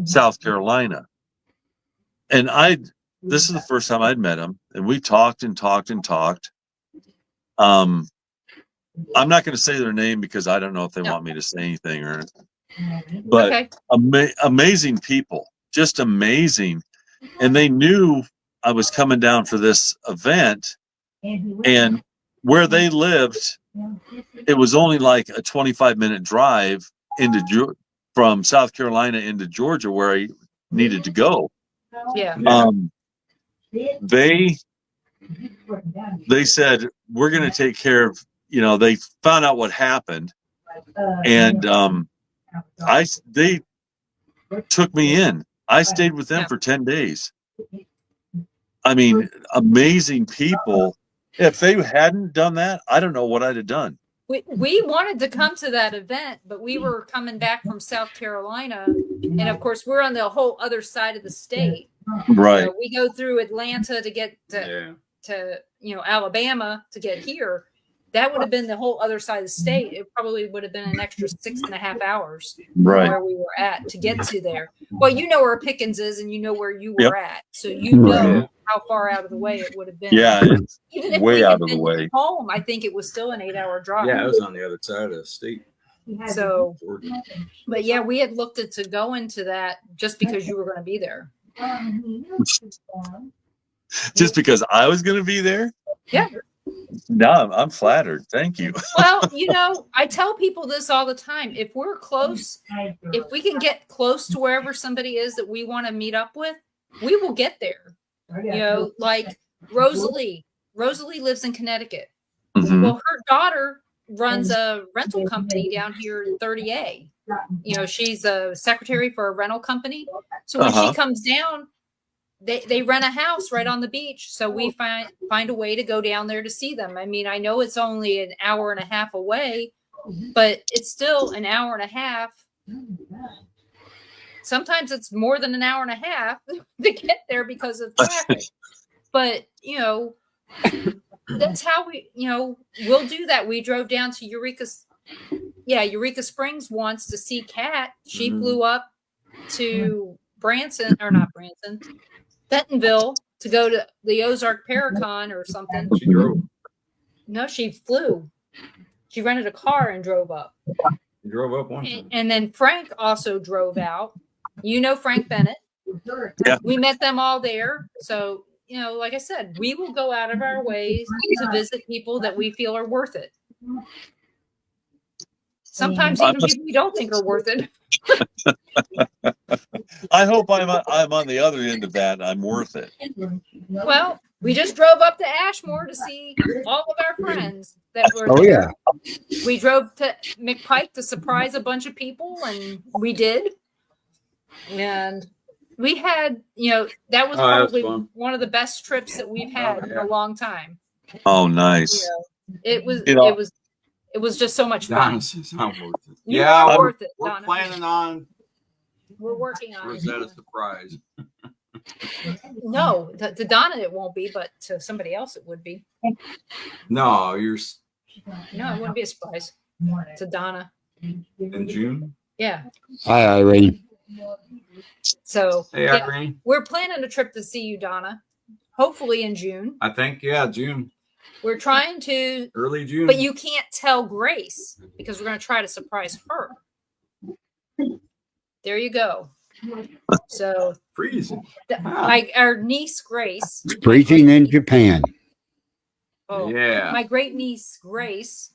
South Carolina, and this is the first time I'd met him, and we talked and talked and talked. I'm not going to say their name because I don't know if they want me to say anything but amazing people, just amazing. And they knew I was coming down for this event, and where they lived, it was only like a 25-minute drive from South Carolina into Georgia where I needed to go. Yeah. They said, we're going to take care of, they found out what happened, and they took me in. I stayed with them for 10 days. I mean, amazing people. If they hadn't done that, I don't know what I'd have done. We wanted to come to that event, but we were coming back from South Carolina, and of course we're on the whole other side of the state. Right. So we go through Atlanta to get to Alabama to get here. That would have been the whole other side of the state. It probably would have been an extra 6.5 hours from where we were at to get to there. Well, you know where Pickens is, and you know where you were at, so you know how far out of the way it would have been. Yeah, it's even if way we out had of the been way. home, I think it was still an 8-hour drive. Yeah, it was on the other side of the state. So, but yeah, we had looked at to go into that just because you were going to be there. Just because I was going to be there? Yeah. No, I'm flattered. Thank you. Well, I tell people this all the time. If we're close, if we can get close to wherever somebody is that we want to meet up with, we will get there. Like Rosalie. Rosalie lives in Connecticut. Mm-hmm. Well, her daughter runs a rental company down here in 30A. She's a secretary for a rental company. So when she comes down, they rent a house right on the beach. So we find a way to go down there to see them. I mean, I know it's only an hour and a half away, but it's still an hour and a half Sometimes it's more than an hour and a half to get there because of traffic. But, that's how we'll do that. We drove down to Eureka Springs once to see Kat. She flew up to Bentonville to go to the Ozark Paracon or something. She drove. No, she flew. She rented a car and drove up. She drove up one time. And then Frank also drove out. Frank Bennett. Yeah. We met them all there. So, like I said, we will go out of our ways to visit people that we feel are worth it. Sometimes even people we don't think are worth it. I hope I'm on the other end of that. I'm worth it. Well, we just drove up to Ashmore to see all of our friends that were there. Yeah. We drove to McPike to surprise a bunch of people, and we did. And we had, that was probably one of the best trips that we've had in a long time. Oh, nice. It was just so much fun. Donna says I'm worth it. Yeah, worth it. We're Donna. planning on. We're working on. Or is that a surprise? No, to Donna it won't be, but to somebody else it would be. No, No, it wouldn't be a surprise to Donna. In June. Yeah. Hi, Irene. So hey, Irene. We're planning a trip to see you, Donna. Hopefully in June. I think June. We're trying to early June, but you can't tell Grace because we're going to try to surprise her. There you go. So freezing. Our niece Grace. It's freezing in Japan. Oh yeah. My great niece Grace.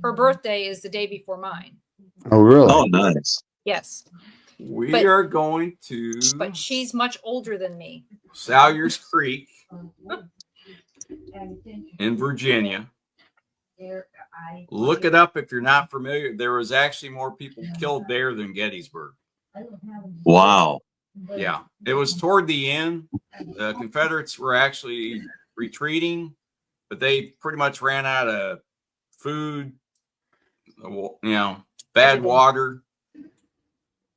Her birthday is the day before mine. Oh really? Oh nice. Yes. We are going to. But she's much older than me. Salyers Creek. In Virginia. Look it up if you're not familiar. There was actually more people killed there than Gettysburg. Wow. Yeah. It was toward the end. The Confederates were actually retreating, but they pretty much ran out of food, bad water.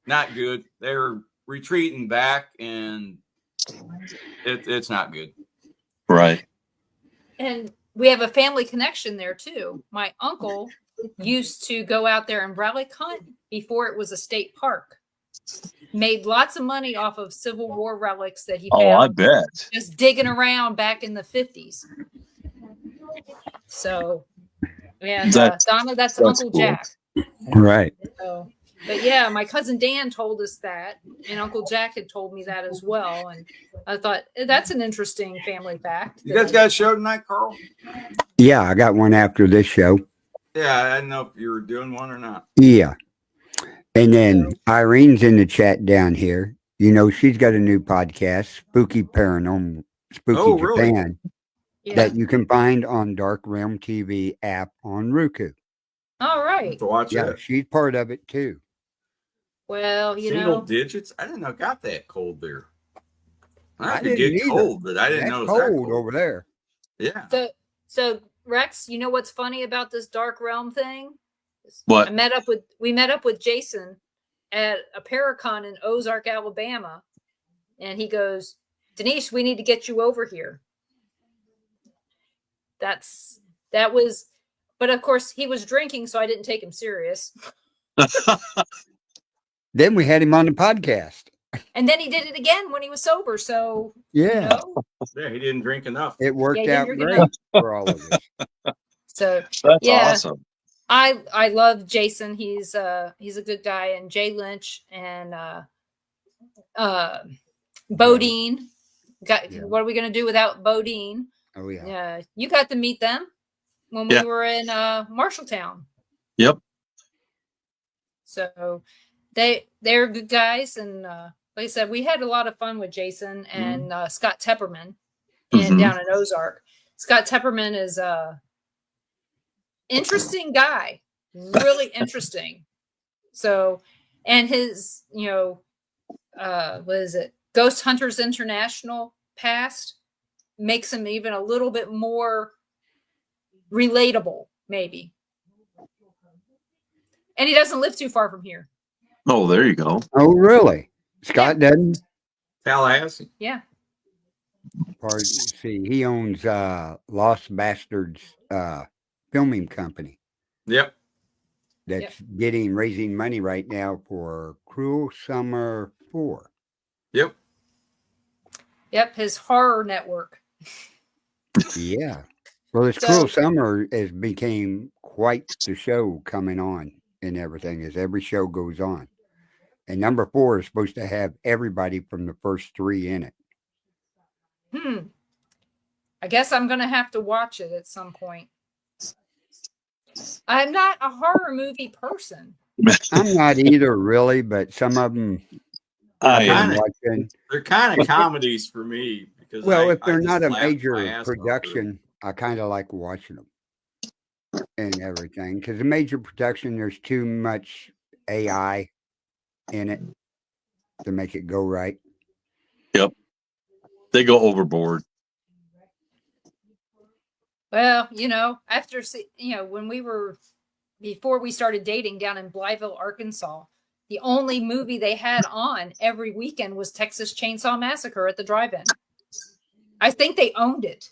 Not good. They're retreating back, and it's not good. Right. And we have a family connection there too. My uncle used to go out there and relic hunt before it was a state park. Made lots of money off of Civil War relics that he found. Oh, I bet. Just digging around back in the 50s. So, and Donna, that's Uncle cool. Jack. Right. So, but yeah, my cousin Dan told us that, and Uncle Jack had told me that as well. And I thought that's an interesting family fact. You guys got a show tonight, Carl? Yeah, I got one after this show. Yeah, I didn't know if you were doing one or not. Yeah. And then Irene's in the chat down here. She's got a new podcast, Spooky Paranormal, Spooky Japan, that you can find on Dark Realm TV app on Roku. All right. To watch it. She's part of it too. Well, single digits. I didn't know it got that cold there. I didn't get either. cold, but I didn't know it was cold over there. Yeah. So Rex, you know what's funny about this Dark Realm thing? What? We met up with Jason at a Paracon in Ozark, Alabama, and he goes, Denise, we need to get you over here. But of course he was drinking, so I didn't take him serious. Then we had him on the podcast. And then he did it again when he was sober. So yeah, yeah, he didn't drink enough. It worked out great for all of us. So that's awesome. I love Jason. He's a good guy, and Jay Lynch and Bodine. What are we gonna do without Bodine? Oh yeah. Yeah, you got to meet them when we were in Marshalltown. Yep. So they're good guys, and like I said, we had a lot of fun with Jason and Scott Tepperman down in Ozark. Scott Tepperman is interesting guy, really interesting. So, and his, what is it? Ghost Hunters International past makes him even a little bit more relatable, maybe. And he doesn't live too far from here. Oh, there you go. Oh, really? Scott doesn't? Tallahassee. Yeah. See, he owns Lost Bastards filming company Yep. that's raising money right now for Cruel Summer 4. Yep. Yep. His horror network. Yeah. Well, this Cruel Summer has became quite the show coming on and everything as every show goes on. And number 4 is supposed to have everybody from the first 3 in it. I guess I'm going to have to watch it at some point. I'm not a horror movie person. I'm not either, really, but some of them I am watching. They're kind of comedies for me because if they're not a major production, I kind of like watching them and everything. Because a major production, there's too much AI in it to make it go right. Yep. They go overboard. Well, after, when before we started dating down in Blytheville, Arkansas, the only movie they had on every weekend was Texas Chainsaw Massacre at the drive-in. I think they owned it.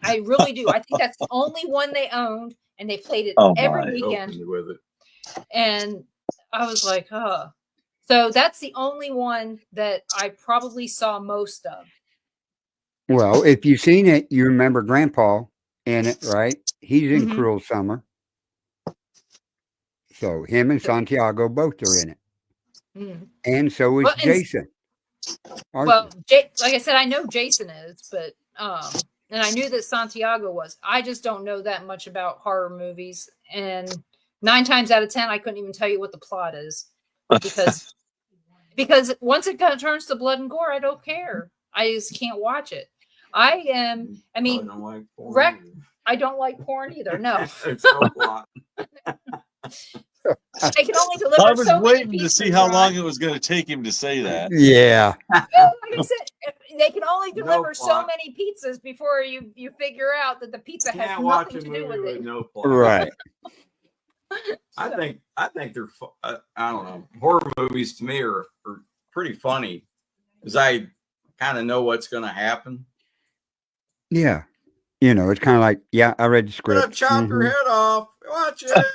I really do. I think that's the only one they owned, and they played it every weekend. With it. And I was like, oh. So that's the only one that I probably saw most of. Well, if you've seen it, you remember Grandpa in it, right? He's in Cruel Summer. So him and Santiago both are in it. And so is Jason. Well, like I said, I know Jason is, but and I knew that Santiago was. I just don't know that much about horror movies, and 9 times out of 10, I couldn't even tell you what the plot is because once it turns to blood and gore, I don't care. I just can't watch it. I don't like porn. I don't like porn either. No. It's no plot. They can only deliver. I was waiting to see how long it was going to take him to say that. Yeah. Well, like I said, they can only deliver so many pizzas before you figure out that the pizza has nothing to do with it. No plot. Right. I think they're. I don't know. Horror movies to me are pretty funny because I kind of know what's going to happen. Yeah. It's kind of like, I read the script. Chop your head off. Watch it.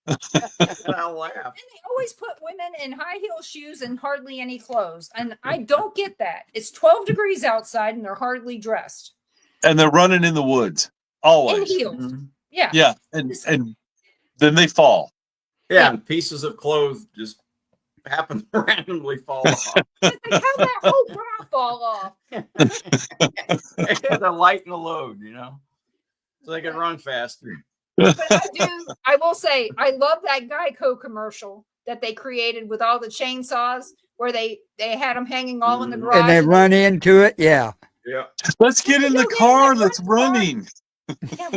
And I'll laugh. And they always put women in high heel shoes and hardly any clothes. And I don't get that. It's 12 degrees outside and they're hardly dressed. And they're running in the woods. Always. In heels. Yeah. Yeah. And then they fall. Yeah. And pieces of clothes just happen to randomly fall off. It's like, how'd that whole bra fall off? They had to lighten the load, so they could run faster. But I will say, I love that Geico commercial that they created with all the chainsaws where they had them hanging all in the garage. And they run into it. Yeah. Yeah. Let's get in the car that's running. Yeah,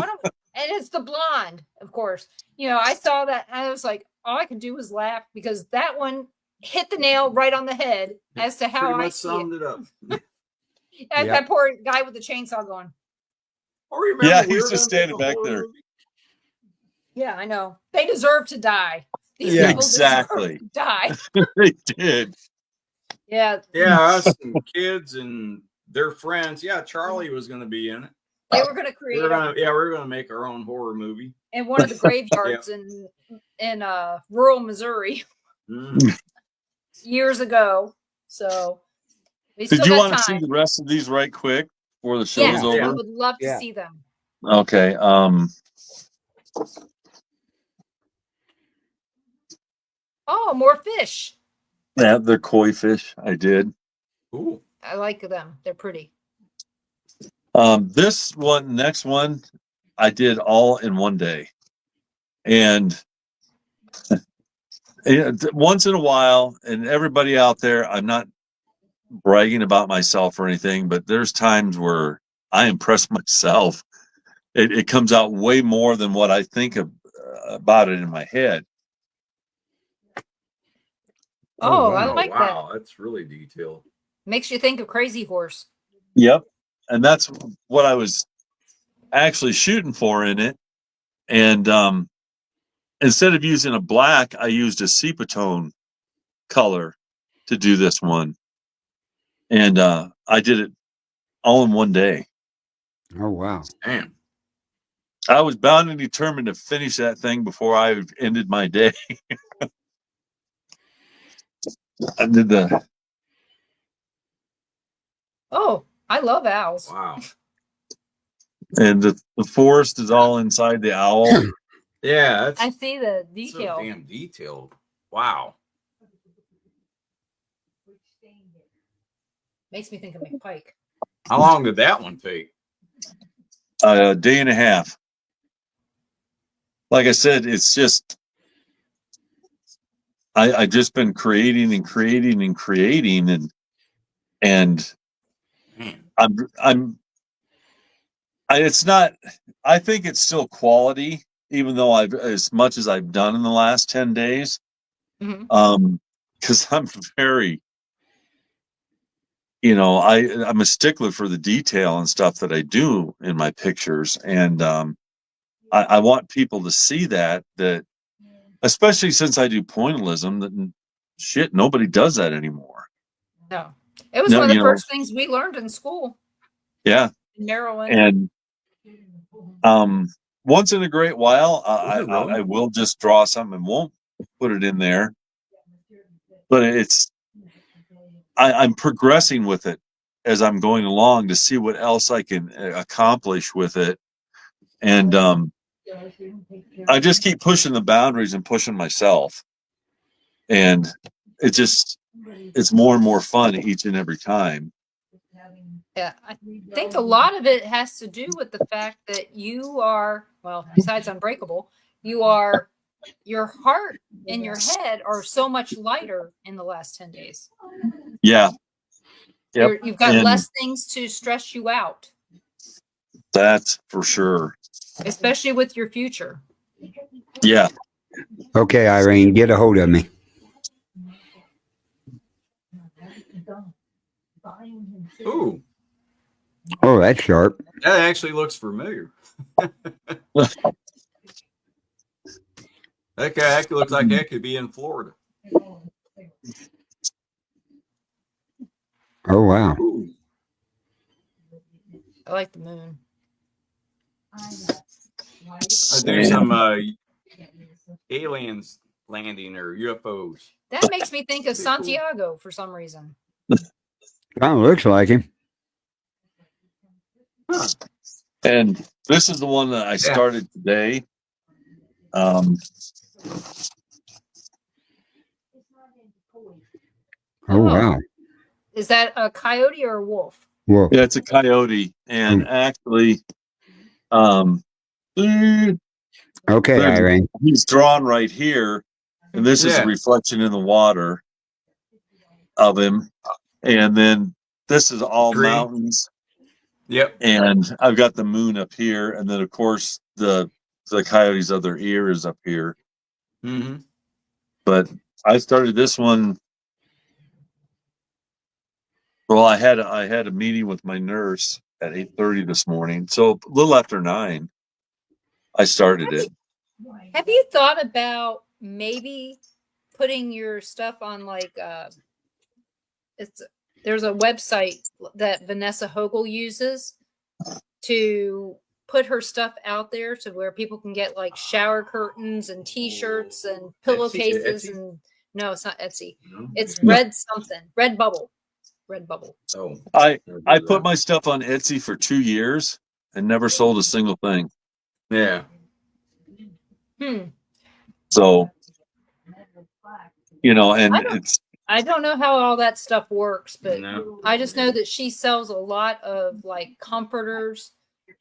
and it's the blonde, of course. I saw that and I was like, all I could do was laugh because that one hit the nail right on the head as to how I summed it up. That poor guy with the chainsaw going. He's just standing back there. Yeah, I know. They deserve to die. These people exactly. Deserve to die. They did. Yeah. Yeah, us and kids and their friends. Yeah, Charlie was going to be in it. They were going to create. We're going to make our own horror movie in one of the graveyards in rural Missouri years ago. So, did you want to see the rest of these right quick before the show is over? I would love to see them. Okay. Oh, more fish. Yeah, they're koi fish. I did. Ooh. I like them. They're pretty. Next one, I did all in one day. And once in a while, and everybody out there, I'm not bragging about myself or anything, but there's times where I impress myself. It comes out way more than what I think about it in my head. Oh, wow. I like that. Wow, that's really detailed. Makes you think of Crazy Horse. Yep. And that's what I was actually shooting for in it. And instead of using a black, I used a sepia tone color to do this one. And I did it all in one day. Oh, wow. Damn. I was bound and determined to finish that thing before I ended my day. I did the. Oh, I love owls. Wow. And the forest is all inside the owl. Yeah, I that's see the so detail. damn detailed. Wow. Makes me think of McPike. How long did that one take? A day and a half. Like I said, it's just I just been creating and creating and creating and Man. it's not. I think it's still quality, even though I've as much as I've done in the last 10 days. Because I'm very, I'm a stickler for the detail and stuff that I do in my pictures, and I want people to see that especially since I do pointillism, that shit, nobody does that anymore. No, it was one of the first things we learned in school. Yeah, in Maryland. And once in a great while, I will just draw something and won't put it in there. But I'm progressing with it as I'm going along to see what else I can accomplish with it. And I just keep pushing the boundaries and pushing myself. And it's more and more fun each and every time. Yeah, I think a lot of it has to do with the fact that you are, well, besides unbreakable, your heart and your head are so much lighter in the last 10 days. Yeah. Yep. You've got less things to stress you out. That's for sure. Especially with your future. Yeah. Okay, Irene, get a hold of me. Ooh. Oh, that's sharp. That actually looks familiar. That looks like that could be in Florida. Oh, wow. Ooh. I like the moon. I do some aliens landing or UFOs. That makes me think of Santiago for some reason. Kind of looks like him. Huh. And this is the one that I started today. Oh, wow. Is that a coyote or a wolf? Wolf. Yeah, it's a coyote. And actually, okay, Irene. He's drawn right here. And this is a reflection in the water of him. And then this is all mountains. Yep. And I've got the moon up here. And then, of course, the coyote's other ear is up here. Mm-hmm. But I started this one. Well, I had a meeting with my nurse at 8:30 this morning. So a little after 9, I started it. Have you thought about maybe putting your stuff on there's a website that Vanessa Hogel uses to put her stuff out there to where people can get like shower curtains and t-shirts and pillowcases and no, it's not Etsy. It's Redbubble. Oh, I put my stuff on Etsy for 2 years and never sold a single thing. Yeah. So, and I don't know how all that stuff works, but I just know that she sells a lot of like comforters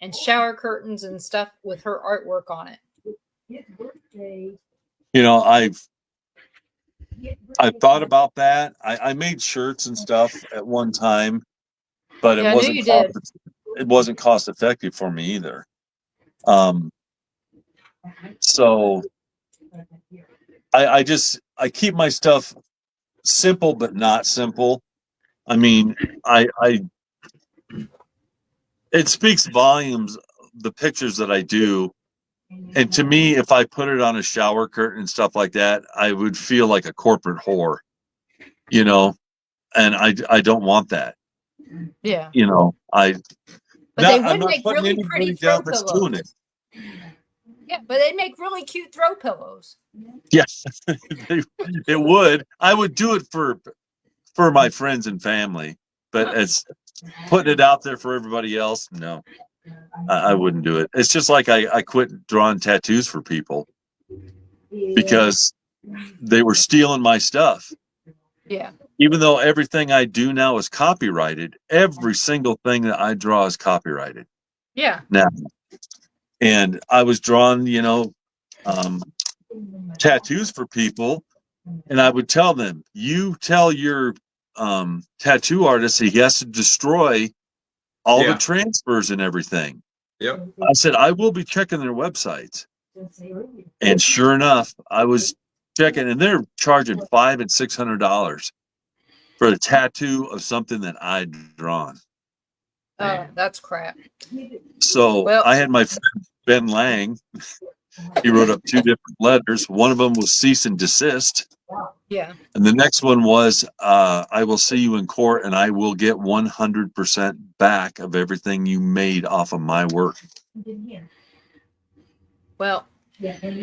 and shower curtains and stuff with her artwork on it. I've thought about that. I made shirts and stuff at one time, but it wasn't cost effective for me either. So I keep my stuff simple but not simple. I mean, it speaks volumes, the pictures that I do. And to me, if I put it on a shower curtain and stuff like that, I would feel like a corporate whore. you know, and I don't want that. Yeah. You know, But they would I'm not make putting really anybody pretty throw down that's doing pillows. it. Yeah, but they make really cute throw pillows. Yes, it would. I would do it for my friends and family, but as putting it out there for everybody else, no, I wouldn't do it. It's just like I quit drawing tattoos for people because they were stealing my stuff. Yeah. Even though everything I do now is copyrighted, every single thing that I draw is copyrighted Yeah. now. And I was drawing, tattoos for people, and I would tell them, you tell your tattoo artist he has to destroy all the transfers and everything. Yep. I said, I will be checking their websites. And sure enough, I was checking, and they're charging $500 and $600 for a tattoo of something that I'd drawn. Oh, that's crap. So I had my friend Ben Lang. He wrote up 2 different letters. One of them was cease and desist. Yeah. And the next one was, I will see you in court and I will get 100% back of everything you made off of my work. Well,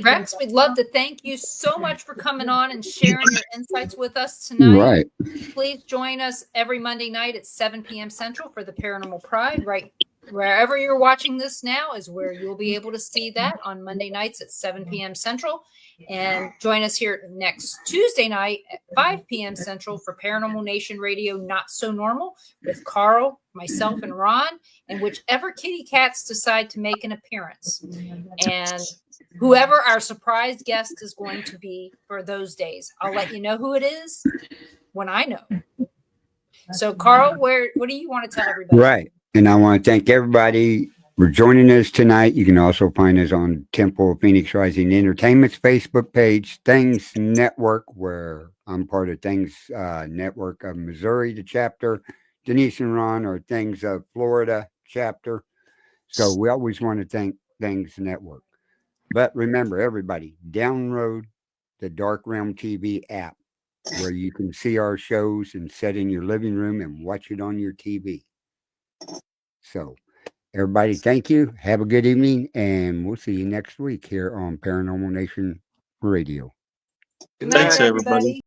Rex, we'd love to thank you so much for coming on and sharing your insights with us tonight. Right. Please join us every Monday night at 7 p.m. Central for the Paranormal Pride. Right wherever you're watching this now is where you'll be able to see that on Monday nights at 7 p.m. Central. And join us here next Tuesday night at 5 p.m. Central for Paranormal Nation Radio Not So Normal with Carl, myself, and Ron, and whichever kitty cats decide to make an appearance. And whoever our surprise guest is going to be for those days. I'll let you know who it is when I know. So, Carl, what do you want to tell everybody? Right. And I want to thank everybody for joining us tonight. You can also find us on Temple of Phoenix Rising Entertainment's Facebook page, Things Network, where I'm part of Things Network of Missouri, the chapter. Denise and Ron are Things of Florida chapter. So we always want to thank Things Network. But remember, everybody, download the Dark Realm TV app where you can see our shows and sit in your living room and watch it on your TV. So, everybody, thank you. Have a good evening, and we'll see you next week here on Paranormal Nation Radio. Thanks, everybody.